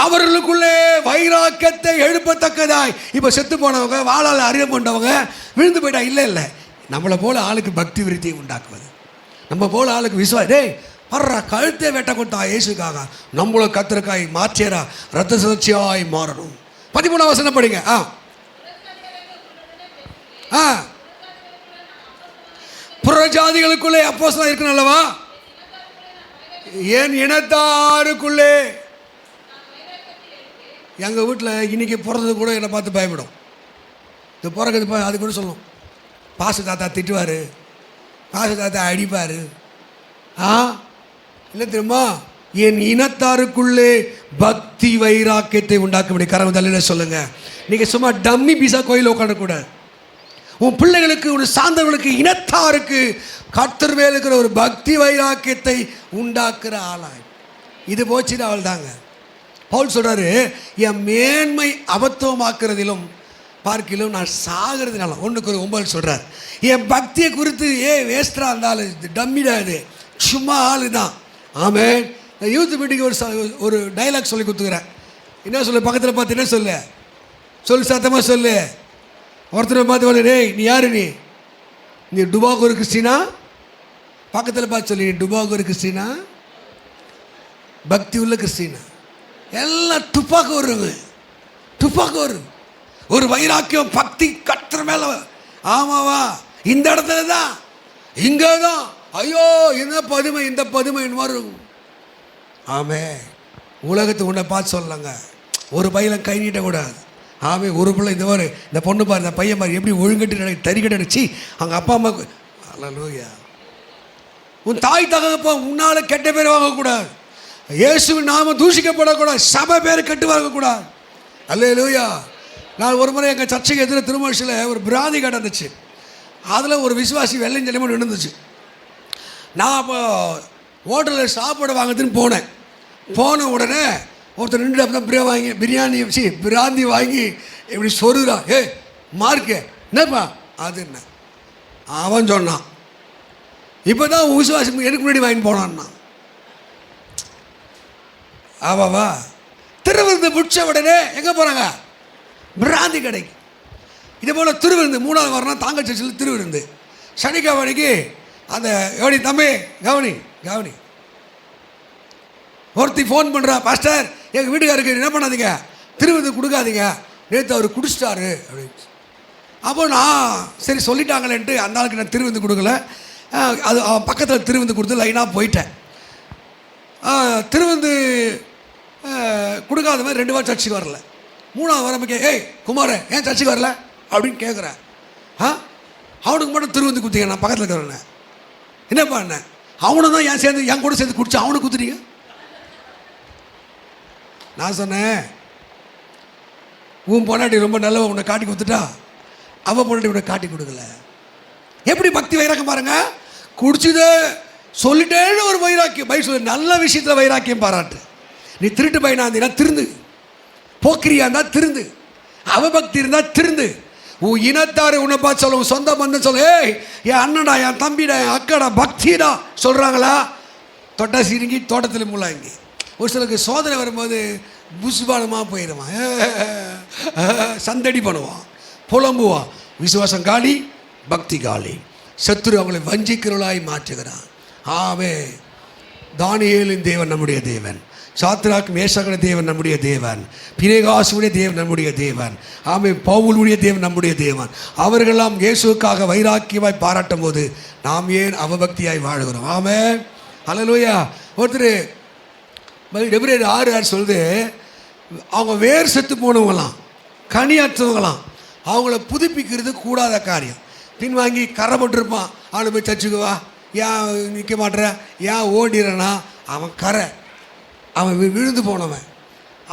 அவர்களுக்குள்ளே வைராக்கியத்தை எழுப்பத்தக்கதாய். இப்போ செத்து போனவங்க, வாழால் அறிய கொண்டவங்க விழுந்து போயிட்டா. இல்லை, நம்மளை போல ஆளுக்கு பக்தி விருத்தியை உண்டாக்குவது, நம்ம போல ஆளுக்கு விசுவாசம். டேய் வர்ற கழுத்தை வெட்ட கொடுத்தா இயேசுக்காக, நம்மள கத்திரக்காய் மாற்றா ரத்த சுழற்சியாய் மாறணும். 13ஆம் வசனம் படிங்க. புறஜாதிகளுக்குள்ளே அப்போஸ்தலன் இருக்கணும் அல்லவா? என் இனத்தாருக்குள்ளே. எங்கள் வீட்டில் இன்றைக்கி பிறந்தது கூட என்னை பார்த்து பயப்படும். இது பிறகுது அது கூட சொல்லும், பாசு தாத்தா திட்டுவார், பாசு தாத்தா அடிப்பார். இல்லை தெரியுமா? என் இனத்தாருக்குள்ளே பக்தி வைராக்கியத்தை உண்டாக்கும்படி. கரவு தலையில் சொல்லுங்கள். நீங்கள் சும்மா டம்மி பீஸா கோயில் உட்காரக்கூடாது. உன் பிள்ளைகளுக்கு, உன் சார்ந்தவர்களுக்கு, இனத்தாருக்கு கர்த்தர் மேல் இருக்கிற ஒரு பக்தி வைராக்கியத்தை உண்டாக்குற ஆளாய் இது போச்சுன்னு அவள் தாங்க. பவுல் சொல்கிறாரு, என் மேன்மை அபத்தமாக்குறதிலும் பார்க்கிலும் நான் சாகிறதுனால. 1:9 சொல்கிறார். என் பக்தியை குறித்து வேஸ்டராக இருந்தாலும் டம்மிடா, இது சும்மா ஆளு தான். ஆமே. யூத் மீட்டிங் ஒரு டைலாக் சொல்லி கொடுத்துக்கிறேன். என்ன சொல்லு, பக்கத்தில் பார்த்து என்ன சொல்லு, சத்தமாக சொல்லு. ஒருத்தரை பார்த்து வந்து, டேய் நீ யாரு, நீ டுபாகூர் கிறிஸ்டினா? பக்கத்தில் பார்த்து சொல்லி, நீ டுபாகூர் கிறிஸ்டினா, பக்தி உள்ள கிறிஸ்டினா? எல்லாம் துப்பாக்கு வரும். ஒரு வைராக்கியம், பக்தி கர்த்தர் மேல. ஆமாவா? இந்த இடத்துல தான், இங்கே தான். ஐயோ இந்த பதுமை வரும். ஆமே. உலகத்தை உன்னை பார்த்து சொல்லலாங்க, ஒரு பையில கை நீட்டக்கூடாது. ஆமே. ஒரு பிள்ளை இந்த பொண்ணு பாரு, இந்த பையன் பாரு எப்படி ஒழுங்கட்டு தறிக்கட்டு அடிச்சு அவங்க அப்பா அம்மாவுக்கு. அல்லேலூயா. உன் தாய் தகப்ப உன்னால கெட்ட பேர் வாங்கக்கூடாது, இயேசுவின் நாமம் தூஷிக்கப்படக்கூடாது, சபை பேர் கெட்டு வாங்கக்கூடாது. அல்லேலூயா. நான் ஒரு முறை எங்கள் சர்ச்சைக்கு எதிர திருமணத்தில் ஒரு பிராந்தி கடை இருந்துச்சு. அதில் ஒரு விசுவாசி வெள்ளைஞ்சலிமன் இருந்துச்சு. நான் அப்போ ஹோட்டலில் சாப்பாடு வாங்குறதுன்னு போன உடனே ஒருத்தர் நின்று அப்போ தான் பிராந்தி வாங்கி இப்படி சொருகிறான். மார்க்கு என்னப்பா அது என்ன? அவன் சொன்னான், இப்போ தான் விசுவாசி எனக்கு முன்னாடி வாங்கி போனான்னா. ஆவாவா. திருவிருந்து முடிச்ச உடனே எங்கே போகிறாங்க? பிராந்தி கடைக்கு. இதே போல் திருவிருந்து 3வது வாரம் தாங்க சர்ச்சில் திருவிருந்து. சனிக்கிழமைக்கு அந்த கவனி தம்பி, கவனி ஒருத்தி ஃபோன் பண்ணுறா, பாஸ்டர் எங்கள் வீட்டுக்காருக்கு என்ன பண்ணாதீங்க, திருவிருந்து கொடுக்காதீங்க, நேற்று அவர் குடிச்சிட்டாரு அப்படின்னு. அப்போ நான் சரி சொல்லிட்டாங்களேன்ட்டு அந்த ஆளுக்கு நான் திருவிருந்து கொடுக்கல. அது அவன் பக்கத்தில் திருவிருந்து கொடுத்து லைனாக போயிட்டேன். திருவிருந்து கொடுக்காத மாதிரி 2 வாரம் சர்ச்சுக்கு வரல. 3வது வாரம் குமார் ஏன் சர்ச்சுக்கு வரல அப்படின்னு கேட்குறேன். அவனுக்கு மட்டும் திருவிருந்து கொடுத்தீங்க, நான் பக்கத்தில் இருக்கிறேன். என்னப்பா என்ன அவனை தான் என் கூட சேர்ந்து குடிச்சு அவனுக்கு குத்துறீங்க. நான் சொன்னேன், உன் பொண்டாட்டி ரொம்ப நல்லவ, உன்னை காட்டி கொடுத்துட்டா, அவன் பொண்டாட்டி உன்னை காட்டி கொடுக்கல. எப்படி பக்தி வைராக்கியம் பாருங்க. குடிச்சுது சொல்லிட்டேன்னு ஒரு வைராக்கியம். பை சொல்லு, நல்ல விஷயத்தில் வைராக்கியம் பாராட்டு. நீ திருட்டு பையனா இருந்தீங்கன்னா திருந்து, போக்கிரியா இருந்தால் திருந்து, அவபக்தி இருந்தால் திருந்து. உன் இனத்தாரு உன்னை பார்த்து சொல்ல, உன் சொந்த பந்தம் சொல்ல, ஏய் என் அண்ணடா, என் தம்பிடா, என் அக்காடா, பக்திடா சொல்கிறாங்களா, தொட்டா சிரிங்கி தோட்டத்தில் முள்ளாங்கி. ஒரு சிலருக்கு சோதனை வரும்போது புஷ்பானமாக போயிடுவான், சந்தடி பண்ணுவான், புலம்புவான். விசுவாசம் காலி, பக்தி காலி. சத்துரு அவங்களை வஞ்சிக்கிறவளாய் மாற்றுகிறான். ஆவே, தானியேலின் தேவன் நம்முடைய தேவன், சாத்ராக் மேஷாக்கின தேவன் நம்முடைய தேவன், பினேகாசுடைய தேவன் நம்முடைய தேவன், ஆமே, பவுலுடைய தேவன் நம்முடைய தேவன். அவர்களெல்லாம் இயேசுக்காக வைராக்கியமாய் பாராட்டும் போது நாம் ஏன் அவபக்தியாய் வாழுகிறோம்? ஆமே, அல்லேலூயா. ஒருத்தர் எபிரேயர் 6:6 சொல்லுது, அவங்க வேர் செத்து போனவங்களாம், கனியாற்றவங்களாம், அவங்கள புதுப்பிக்கிறது கூடாத காரியம். பின்வாங்கி கரைப்பட்டிருப்பான், அவனை போய் சர்ச்சுக்குவா, ஏன் நிற்க மாட்டேற, ஏன் ஓடிறனா, அவன் கரை, அவன் விழுந்து போனவன்,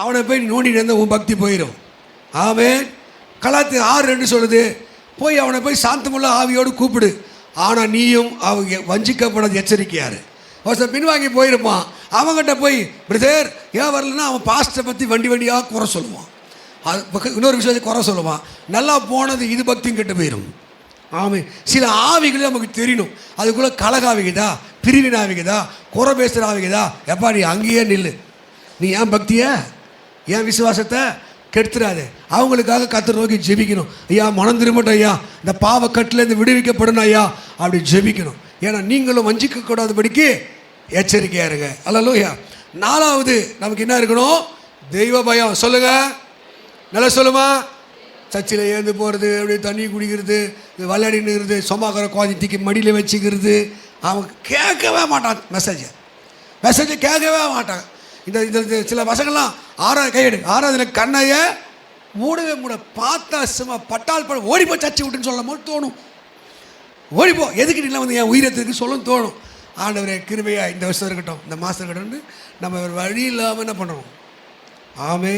அவனை போய் நோண்டிட்டு இருந்தால் உன் பக்தி போயிடும். ஆமென். கலாத்தியர் 6:2 சொல்லுது, போய் அவனை போய் சாந்தமுள்ள ஆவியோடு கூப்பிடு, ஆனால் நீயும் அவங்க வஞ்சிக்கப்படாது எச்சரிக்கையாரு. ஒருத்தர் பின்வாங்கி போயிருப்பான், அவங்ககிட்ட போய் பிரதர் ஏன் வரலன்னா அவன் பாஸ்ட்டை பற்றி வண்டியாக குறை சொல்லுவான், அது இன்னொரு விஷயத்தை குறை சொல்லுவான். நல்லா போனது இது பக்தியும் கெட்டு போயிடும். ஆமாம், சில ஆவிகளே நமக்கு தெரியணும், அதுக்குள்ளே கலகாவிக்குதா, பிரிவினாவிக்குதா, குறை பேசுகிற ஆவிக்குதா. எப்பா நீ அங்கேயே நில்லு, நீ ஏன் பக்தியை, ஏன் விசுவாசத்தை கெடுத்துடாது. அவங்களுக்காக கர்த்தரை நோக்கி ஜெபிக்கணும். ஐயா மனம் திரும்பட்டும் ஐயா, இந்த பாவக்கட்டிலேருந்து விடுவிக்கப்படணும் ஐயா, அப்படி ஜெபிக்கணும். ஏன்னா நீங்களும் வஞ்சிக்கக்கூடாதபடிக்கு எச்சரிக்கையாக இருங்க. அல்லேலூயா. 4வது நமக்கு என்ன இருக்கணும்? தெய்வ பயம். சொல்லுங்கள், நல்லா சொல்லுமா. சர்ச்சில் ஏந்து போகிறது, அப்படியே தண்ணி குடிக்கிறது, விளையாடினுக்கிறது, சொமாக்கிற குழந்தைக்கு மடியில் வச்சுக்கிறது. அவன் கேட்கவே மாட்டான், மெசேஜை கேட்கவே மாட்டான். இந்த சில பசங்கள்லாம் கையெடு ஆறாவதுல கண்ணையை மூடவே மூட பார்த்தா சும்மா பட்டால் பட ஓடிப்போ சர்ச்சை விட்டுன்னு சொல்ல போது தோணும். ஓடிப்போ எதுக்கு இல்லை வந்து என் உயிரத்துக்கு சொல்ல தோணும். ஆண்டவரே கிருபையா இந்த வருஷம் இருக்கட்டும், இந்த மாதம் இருக்கட்டும், நம்ம வழி இல்லாமல் என்ன பண்ணுறோம்? ஆமே,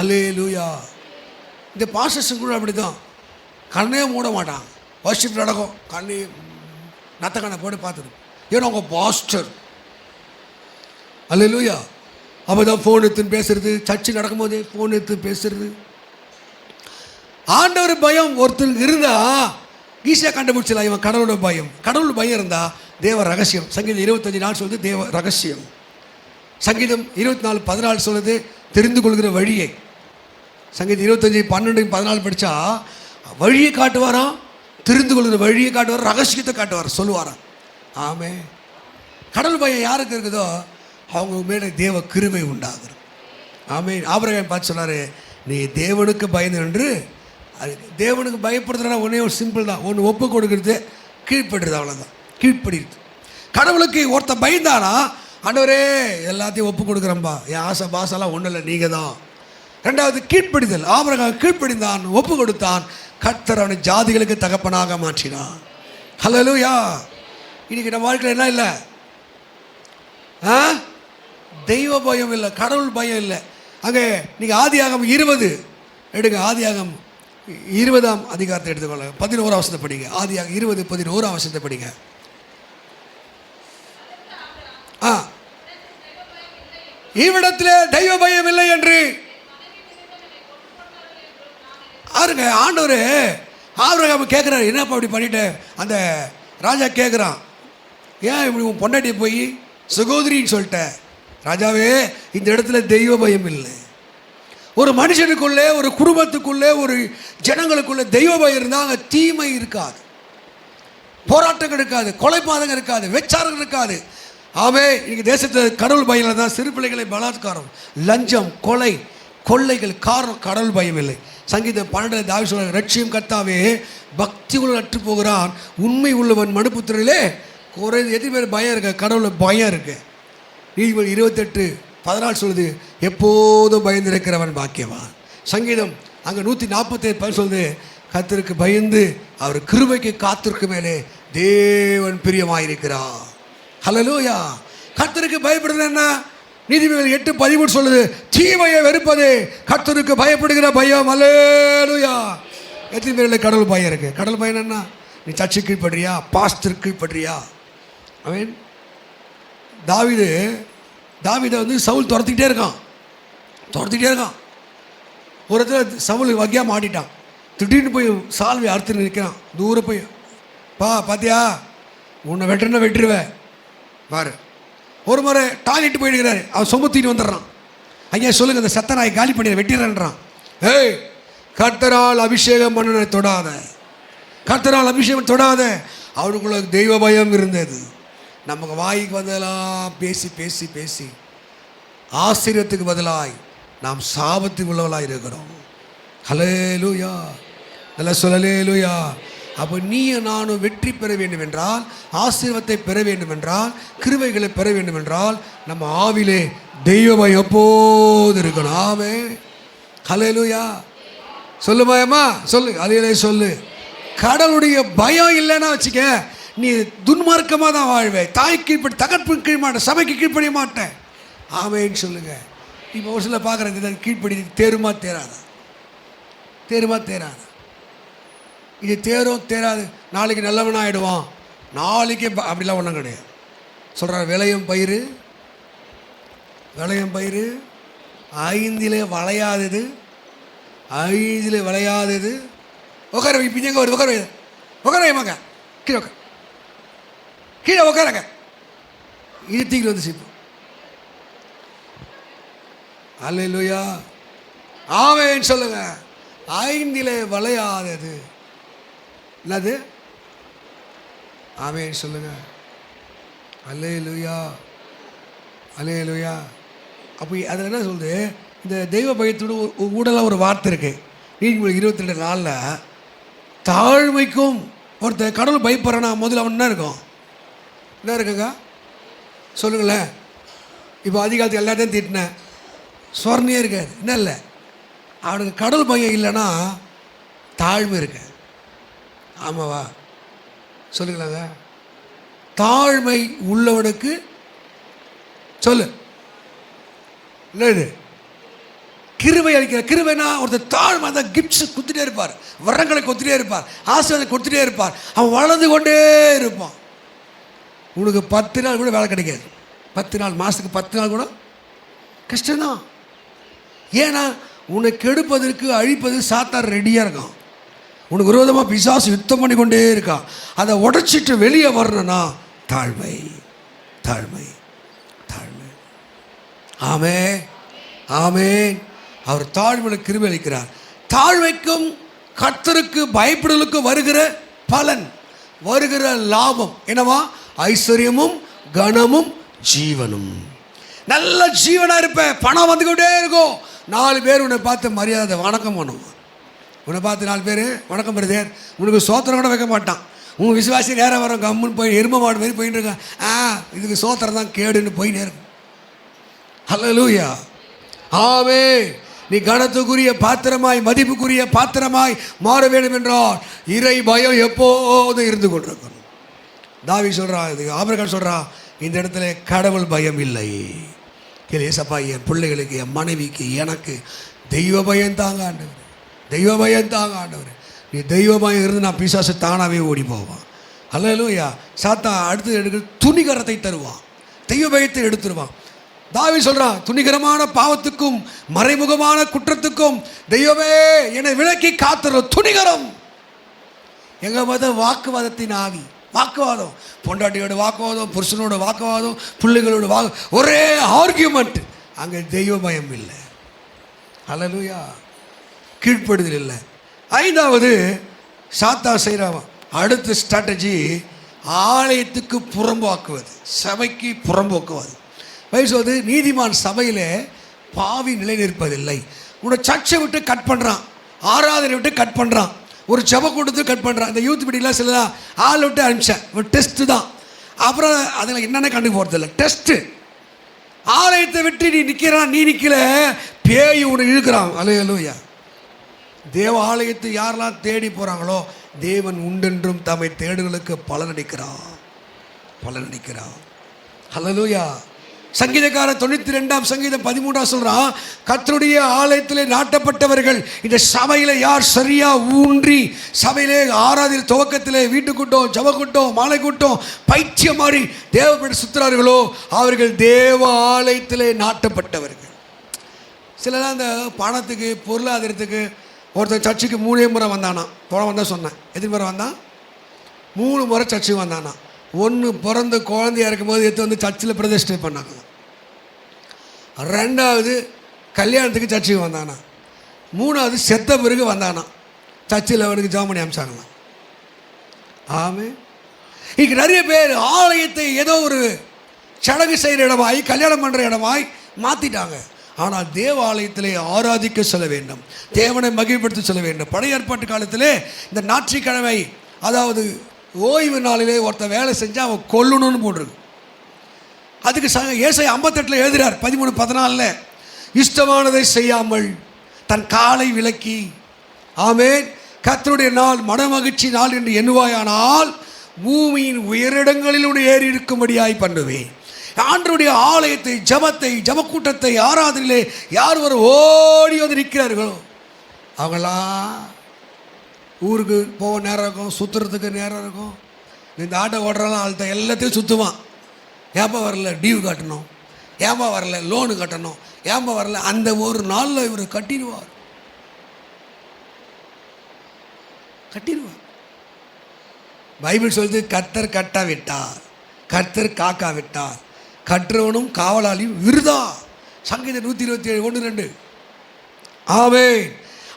அல்லேலூயா. இந்த பாஸ்டர்ஸ் கூட அப்படி தான், கண்ணே மூட மாட்டான். வர்ஷிப் நடக்கும், கண்ணே நத்த கண்ணை போட்டு பார்த்துடும். ஏன்னா அவங்க பாஸ்டர். அல்லேலூயா. அப்போ தான் ஃபோன் எடுத்துன்னு பேசுறது, சர்ச்சு நடக்கும்போதே ஃபோன் எடுத்து பேசுறது. ஆண்டவர் பயம் ஒருத்தருக்கு இருந்தால் ஈஸியாக கண்டுபிடிச்சலாம். இவன் கடவுளோட பயம். கடவுள் பயம் இருந்தால் தேவ ரகசியம். சங்கீதம் 25:4 சொல்லுது தேவ ரகசியம். சங்கீதம் 24:14 சொல்லுது தெரிந்து கொள்கிற வழியை. சங்கீதம் 25:12-14 படித்தா வழியை காட்டுவாராம், தெரிந்து கொள்கிற வழியை காட்டுவார், ரகசியத்தை காட்டுவார், சொல்லுவாராம். ஆமே. கடவுள் பயம் யாருக்கு இருக்குதோ அவங்க மேலே தேவ கிருபை உண்டாகும். ஆமே. ஆபிரகாம் பார்த்து சொன்னார், நீ தேவனுக்கு பயந்து என்று. அது தேவனுக்கு பயப்படுறதுனா ஒன்றே ஒரு சிம்பிள் தான், ஒன்று ஒப்பு கொடுக்கறது, கீழ்ப்படுறது, அவ்வளோதான். கீழ்ப்படுறது. கடவுளுக்கு ஒருத்த பயந்தானா ஆண்டவரே எல்லாத்தையும் ஒப்பு கொடுக்குறம்பா, என் ஆசை பாசெல்லாம் ஒன்றும் இல்லை, நீங்கள் தான். ரெண்டாவது கீழ்ப்படிதல். ஆபிரகாம் கீழ்ப்படிந்தான், ஒப்பு கொடுத்தான், கர்த்தர் அவனை ஜாதிகளுக்கு தகப்பனாக மாற்றினான். ஹல்லேலூயா. இன்னைக்கு நம்ம வாழ்க்கையில் என்ன இல்லை? தெய்வ பயம் இல்லை, கடவுள் பயம் இல்லை. அங்கே நீங்கள் ஆதியாகம் 20 எடுங்க. ஆதியாகம் 20ஆம் அதிகாரத்தை எடுத்துக்கொள்ள 11ஆம் வசனத்தை படிங்க. ஆதியாகம் 20:11ஆம் வசனத்தை படிங்க. இவ்விடத்திலே தெய்வ பயம் இல்லை என்று ஆருங்க ஆண்டவர் ஆபிரகாம் கேட்குறாரு, என்னப்பா இப்படி பண்ணிட்டு? அந்த ராஜா கேட்குறான், ஏன் இப்படி உன் பொண்டாட்டியை போய் சகோதரின்னு சொல்லிட்ட? ராஜாவே, இந்த இடத்துல தெய்வ பயம் இல்லை. ஒரு மனுஷனுக்குள்ளே, ஒரு குடும்பத்துக்குள்ளே, ஒரு ஜனங்களுக்குள்ளே தெய்வ பயம் இருந்தால் அங்கே தீமை இருக்காது, போராட்டங்கள் இருக்காது, கொலைபாதகம் இருக்காது, வெச்சாரங்கள் இருக்காது. ஆமே. இன்னைக்கு தேசத்தில் கடவுள் பயம் தான் சிறு பிள்ளைகளை பலாத்காரம், லஞ்சம், கொலை, கொள்ளைகள். காரணம் கடவுள் பயம் இல்லை. சங்கீதம் 12 தாவீது சொல்றார், ரட்சியம் கர்த்தாவே, பக்தி உள்ள அற்று போகிறான், உண்மை உள்ளவன் மனுப்புத்திரையிலே குறை. எது பேர் பயம் இருக்கு? கடவுள் பயம் இருக்கு. நீதிபதி 28:14 சொல்லுது, எப்போதும் பயந்திருக்கிறவன் பாக்கியவான். சங்கீதம் அங்கே 147 சொல்லுது, கர்த்தருக்கு பயந்து அவர் கிருபைக்கு காத்திருக்கு மேலே தேவன் பிரியமாயிருக்கிறார். ஹல்லேலூயா. கர்த்தருக்கு பயப்படுறது என்ன? நீதிமொழிகள் 8:13 சொல்லுது, தீமையை வெறுப்பது கர்த்தருக்கு பயப்படுகிற பயம். அல்லேலூயா. எத்தனை பேரில் கடவுள் பயம் இருக்கு? கடவுள் பயம் என்ன? நீ சர்ச்சுக்கு கீழ்படுறியா, பாஸ்டருக்கு கீழ்படுறியா? அவன் தாவீதை வந்து சவுல் துரத்திக்கிட்டே இருக்கான். ஒரு இடத்துல சவுல் வகையாக மாட்டிட்டான். திடீர்னு போய் சால்வை அறுத்து நிற்கிறான். தூரம் போய், பாத்தியா, உன்னை வெட்டுருவேன் பாரு. ஒரு முறை டாய்லெட்டு போயிடுகிறாரு, அவன் சொம்பத்திட்டு வந்துடுறான். ஐயா சொல்லுங்க, அந்த சத்த நாயை காலி பண்ணி வெட்டிடுறான்றான். ஏய், கர்த்தரால் அபிஷேகம் பண்ணனை தொடாத, கர்த்தரால் அபிஷேகம் தொடாத. அவனுக்குள்ள தெய்வ பயம் இருந்தது. நமக்கு வாய்க்கு வந்ததெல்லாம் பேசி பேசி பேசி ஆசீர்வாதத்துக்கு பதிலாய் நாம் சாபத்துக்கு உள்ளவளாக இருக்கிறோம். ஹல்லேலூயா. நல்லா சொல்லலேலூயா. அப்போ நீயும் நானும் வெற்றி பெற வேண்டும் என்றால், ஆசீர்வாதத்தை பெற வேண்டும் என்றால், கிருபைகளை பெற வேண்டும் என்றால், நம்ம ஆவிலே தெய்வம் எப்போது இருக்கணும். ஆமென். ஹல்லேலூயா. சொல்லு பயமா, சொல்லு, அதையிலே சொல்லு. கடவுளுடைய பயம் இல்லைன்னா வச்சுக்க, நீ துன்மார்க்கமாக தான் வாழ்வே. தாய் கீழ்ப்படி, தகர்ப்பு கீழ் மாட்டேன், சபைக்கு கீழ்ப்படிய மாட்டேன். ஆமேன்னு சொல்லுங்க. இப்போ ஒரு சில பார்க்குறது, கீழ்ப்படி தேருமா தேராதா? இது தேரும் தேராது. நாளைக்கு நல்லவன் ஆகிடுவான், நாளைக்கே அப்படிலாம் ஒன்றும் கிடையாது. சொல்கிறார், விளையும் பயிர் ஐந்திலே வளையாதது, உட்கார பிஞ்சங்க ஒரு உட்கார வைமாங்க, கீழே உட்காரங்க, இழுத்திக்கிட்டு வந்து சிப்போம். அல்லேலூயா. ஆமென் சொல்லுங்க. ஐந்திலே வளையாதது என்னது? ஆமென் சொல்லுங்க. அல்லேலூயா. அப்போ அதில் என்ன சொல்லுது? இந்த தெய்வ பயத்தோடு ஊடலாக ஒரு வார்த்தை இருக்குது. நீதிமொழி 22:4 தாழ்மைக்கும் ஒருத்தர் கடவுள் பயப்படுறானா முதல்ல அவன் என்ன இருக்குங்க சொல்லுங்களேன். இப்போ அதிகாலத்துக்கு எல்லாத்தையும் திட்டினேன், சொர்ணியே இருக்காது, என்ன இல்லை, அவனுக்கு கடவுள் பயம் இல்லைன்னா தாழ்மை இருக்கு. ஆமாவா? சொல்லுங்களாங்க. தாழ்மை உள்ளவனுக்கு சொல்லு இல்லை, இது கிருபை அளிக்கிற. கிருபைனா ஒருத்தர் தாழ்மை அந்த கிஃப்ட்ஸ் கொடுத்துட்டே இருப்பார், வரங்களை கொடுத்துட்டே இருப்பார், ஆசீர்வாதம் கொடுத்துட்டே இருப்பார். அவன் வளர்ந்து கொண்டே இருப்பான். உனக்கு 10 நாள் கூட வேலை கிடைக்காது. 10 நாள், மாதத்துக்கு 10 நாள் கூட கஷ்டம்தான். ஏன்னா உன்னை கெடுப்பதற்கு, அழிப்பது சாத்தான் ரெடியாக இருக்கான். உனக்கு விரோதமாக பிசாசு யுத்தம் பண்ணி கொண்டே இருக்கான். அதை உடைச்சிட்டு வெளியே வரணும்னா தாழ்மை. ஆமென். அவர் தாழ்மையில் கிருபை அளிக்கிறார். தாழ்மைக்கும் கர்த்தருக்கு பயப்படுதலுக்கும் வருகிற பலன், வருகிற லாபம் என்னவா? ஐஸ்வர்யமும் கனமும் ஜீவனும். நல்ல ஜீவனா இருப்பேன், பணம் வந்துக்கிட்டே இருக்கும். 4 பேர் உன்னை பார்த்து மரியாதை வணக்கம் பண்ணுவான். உன்னை பார்த்து 4 பேர் வணக்கம் பிரதர், உனக்கு சோத்திரம் கூட வைக்க மாட்டான். உன் விசுவாசி நேரம் வரும், கம்முன்னு போய் எரும மாடு மாதிரி போயிட்டு இருக்கான். இதுக்கு சோத்திரம் தான் கேடுன்னு போயினே இருக்கும். ஹல்லேலூயா. ஆமென். நீ கனத்துக்குரிய பாத்திரமாய், மதிப்புக்குரிய பாத்திரமாய் மாற வேண்டும் என்றால் இறை பயம் எப்போதும் இருந்து கொண்டிருக்கணும். தாவீது சொல்கிறான், இது ஆபிரகாம் சொல்கிறான், இந்த இடத்துல கடவுள் பயம் இல்லை. ஏசப்பா, என் பிள்ளைகளுக்கு, என் மனைவிக்கு, எனக்கு தெய்வ பயம் தாங்க ஆண்டவர், தெய்வ பயம் தாங்க ஆண்டவர். நீ தெய்வ பயம் இருந்து நான் பிசாசு தானாகவே ஓடி போவான். அல்லேலூயா. சாத்தா அடுத்து எடுக்க துணிகரத்தை தருவான், தெய்வ பயத்தை எடுத்துருவான். தாவீது சொல்கிறான், துணிகரமான பாவத்துக்கும் மறைமுகமான குற்றத்துக்கும் தெய்வமே என்னை விலக்கி காத்துற துணிகரம். எங்கள் மத வாக்குவாதத்தின் ஆவி, வாக்குவாதம், பொண்டாட்டியோட வாக்குவாதம், புருஷனோட வாக்குவாதம், பிள்ளைகளோட ஒரே ஆர்கியூமெண்ட். அங்கே தெய்வ பயம் இல்லை. அல்லேலூயா. கீழ்ப்படுதல் இல்லை. 5வது சாத்தா செய்கிறான் அடுத்த ஸ்ட்ராட்டஜி, ஆலயத்துக்கு புறம்போக்குவது, சபைக்கு புறம்போக்குவது. வயசுவது நீதிமான் சபையில் பாவி நிலை நிற்பதில்லை. உன்னோட சர்ச்சை விட்டு கட் பண்ணுறான், ஆராதனை விட்டு கட் பண்ணுறான், ஒரு ஜப கூட்டத்துக்கு கட் பண்ணுறான். இந்த யூத் மீட்டிங்லாம் சிலதான் ஆள் விட்டு அனுப்பிச்சேன், ஒரு டெஸ்ட்டு தான். அப்புறம் அதில் என்னென்ன கண்டு போகிறதில்ல, டெஸ்ட்டு. ஆலயத்தை விட்டு நீ நிற்கிறான், நீ நிற்கல, பேய் உன்னை இழுக்கிறான். அல்லேலூயா. தேவ ஆலயத்தை யாரெல்லாம் தேடி போகிறாங்களோ தேவன் உண்டென்றும் தம்மை தேடுகளுக்கு பலனளிக்கிறான். அல்லேலூயா. சங்கீதக்காரர் 92ஆம் சங்கீதம் 13 சொல்றான், கர்த்தருடைய ஆலயத்திலே நாட்டப்பட்டவர்கள். இந்த சபையில யார் சரியா ஊன்றி சபையிலே ஆராதனை துவக்கத்திலே வீட்டு கூட்டம், ஜப கூட்டம், மாலை கூட்டம் பைத்தியம் மாதிரி தேவப்படி சுத்துறார்களோ அவர்கள் தேவ ஆலயத்திலே நாட்டப்பட்டவர்கள். சிலலாம் அந்த பணத்துக்கு பொருளாதாரத்துக்கு ஒருத்தர் சர்ச்சுக்கு 3 முறை வந்தானா. போன வந்தால் சொன்னேன், எத்தனை முறை வந்தான்? 3 முறை சர்ச்சுக்கு வந்தானா. ஒன்று பிறந்த குழந்தையா இருக்கும்போது எடுத்து வந்து சர்ச்சில் பிரதிஷ்டை பண்ணாங்க. 2வது கல்யாணத்துக்கு சர்ச்சுக்கு வந்தானா. 3வது செத்த பிறகு வந்தானா. சர்ச்சில் அவனுக்கு ஜாமணி அமிச்சாங்களாம். ஆமே. இங்கே நிறைய பேர் ஆலயத்தை ஏதோ ஒரு சடங்கு செய்கிற இடமாய், கல்யாணம் பண்ணுற இடமாய் மாற்றிட்டாங்க. ஆனால் தேவ ஆலயத்திலே ஆராதிக்க சொல்ல வேண்டும், தேவனை மகிழ்ப்படுத்த சொல்ல வேண்டும். பழைய ஏற்பாட்டு காலத்திலே இந்த ஞாயிற்றுக்கிழமை, அதாவது ஓய்வு நாளிலே ஒருத்தர் வேலை செஞ்சால் அவன் கொல்லணும்னு போட்டிருக்கு. அதுக்கு ஏசாயா 58 எழுதுகிறார் 13:14, இஷ்டமானதை செய்யாமல் தன் காலை விலக்கி, ஆமென், கர்த்தருடைய நாள் மனமகிழ்ச்சி நாள் என்று எண்ணுவாயானால் பூமியின் உயரிடங்களில் ஏறி இருக்கும்படியாய் பண்ணுவேன். ஆண்டவருடைய ஆலயத்தை, ஜபத்தை, ஜபக்கூட்டத்தை, ஆராதனையிலே யார் ஒரு ஓடி வந்து நிற்கிறார்களோ அவங்களாம் ஊருக்கு போக நேரம் இருக்கும், சுற்றுறதுக்கு நேரம் இருக்கும். இந்த ஆட்டோ ஓடுறலாம் ஆள்கிட்ட எல்லாத்தையும் சுற்றுவான். ஏப்பா வரல டியூ கட்டணும், ஏப்பா வரல லோனு கட்டணும், ஏப்பா வரல. அந்த ஒரு நாளில் இவர் கட்டிடுவார். பைபிள் சொல்லுது, கர்த்தர் கட்டா விட்டார், கர்த்தர் காக்கா விட்டார், கற்றவனும் காவலாளியும் விருதா. சங்கீதம் 127 1-2. ஆமென்.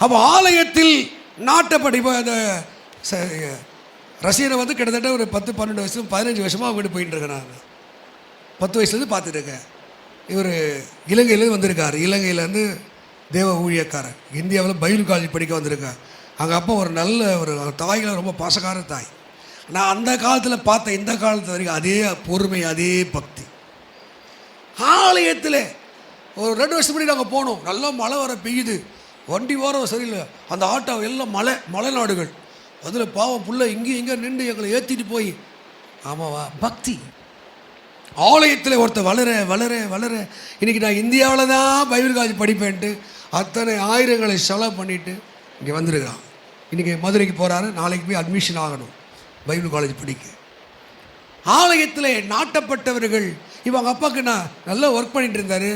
அப்போ ஆலயத்தில் நாட்டப்படி இப்போ அந்த ரசிகனை வந்து கிட்டத்தட்ட ஒரு 10-12 வயசு 15 வருஷமாக அவங்க வீட்டு போயிட்டு இருக்கேன். நான் 10 வயசுலேருந்து பார்த்துட்டு இருக்கேன். இவர் இலங்கையிலேருந்து வந்திருக்கார். இலங்கையிலேருந்து தேவ ஊழியக்காரர். இந்தியாவில் பைபிள் காலேஜ் படிக்க வந்திருக்கார். அவங்க அப்பா ஒரு நல்ல ஒரு தாய்களை ரொம்ப பாசக்கார தாய். நான் அந்த காலத்தில் பார்த்தேன், இந்த காலத்து வரைக்கும் அதே பொறுமை, அதே பக்தி. ஆலயத்தில் ஒரு 2 வருஷம் முன்னாடி நாங்கள் போனோம். நல்லா மழை வர பெய்யுது, வண்டி ஓரம் சரியில்லை. அந்த ஆட்டோ எல்லாம் மலை நாடுகள். அதில் பாவம் புள்ள இங்கே நின்று எங்களை ஏற்றிட்டு போய், ஆமாவா பக்தி. ஆலயத்தில் ஒருத்தர் வளர வளர வளர இன்றைக்கி நான் இந்தியாவில் தான் பைபிள் காலேஜ் படிப்பேன்ட்டு அத்தனை ஆயிரங்களை செலவு பண்ணிவிட்டு இங்கே வந்திருக்கான். இன்றைக்கி மதுரைக்கு போகிறாரு, நாளைக்கு போய் அட்மிஷன் ஆகணும் பைபிள் காலேஜ் படிக்க. ஆலயத்தில் நாட்டப்பட்டவர்கள். இவங்க அப்பாவுக்கு நான் நல்லா ஒர்க் பண்ணிகிட்டு இருந்தார்,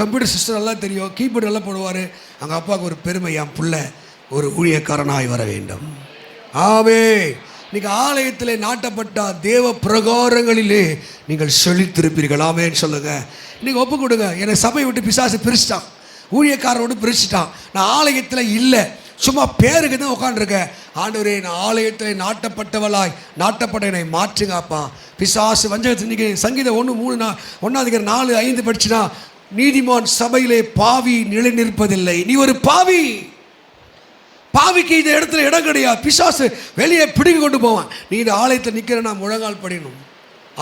கம்ப்யூட்டர் சிஸ்டம் நல்லா தெரியும், கீபோர்டு நல்லா போடுவார். அவங்க அப்பாவுக்கு ஒரு பெருமை, என் பிள்ளை ஒரு ஊழியக்காரனாய் வர வேண்டும். ஆமே. இன்றைக்கி ஆலயத்தில் நாட்டப்பட்டால் தேவ பிரகாரங்களிலே நீங்கள் செழித்திருப்பீர்கள். ஆமேன்னு சொல்லுங்கள். இன்றைக்கி ஒப்பு கொடுங்க. என்னை சபையை விட்டு பிசாசு பிரிச்சிட்டான், ஊழியக்காரனோடு பிரிச்சுட்டான். நான் ஆலயத்தில் இல்லை, சும்மா பேருக்கு தான் உட்காந்துருக்கேன். ஆண்டவரே, நான் ஆலயத்தில் நாட்டப்பட்டவளாய் நாட்டப்பட்ட என்னை மாற்றுங்கப்பா. பிசாசு வஞ்சகத்தை. இன்றைக்கி சங்கீதம் 1:4-5 படிச்சுனா, நீதிமான் சபையிலே பாவி நிலை நிற்பதில்லை. நீ ஒரு பாவி. பாவிக்கு இந்த இடத்துல இடம் கிடையாது. பிசாசு வெளியே பிடிங்கி கொண்டு போவான். நீ இந்த ஆலயத்தில் நிற்கிறனா முழங்கால் படிக்கணும்.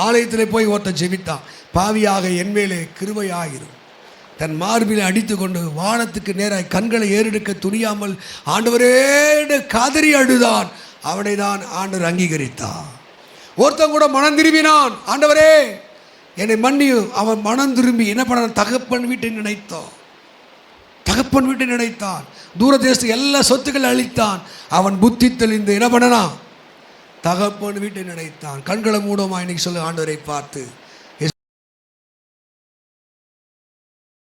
ஆலயத்தில் போய் ஒருத்தன் ஜெபித்தான், பாவியாக என்மேலே கிருபையாயிரும். தன் மார்பிலை அடித்து கொண்டு வானத்துக்கு நேராக கண்களை ஏறெடுக்க துணியாமல் ஆண்டவரே காதறி அழுதான். அவனை தான் ஆண்டவர் அங்கீகரித்தான். ஒருத்தன் கூட மனம் திரும்பினான், ஆண்டவரே என்னை மன்னியும். அவன் மனம் திரும்பி என்ன பண்ணான்? தகப்பன் வீட்டை நினைத்தான். தகப்பன் வீட்டை நினைத்தான். தூரதேசத்துக்கு எல்லா சொத்துக்களை அழித்தான். அவன் புத்தி தெளிந்து என்ன பண்ணனா? தகப்பன் வீட்டை நினைத்தான். கண்களை மூடமா இன்னைக்கு சொல்லு, ஆண்டவரை பார்த்து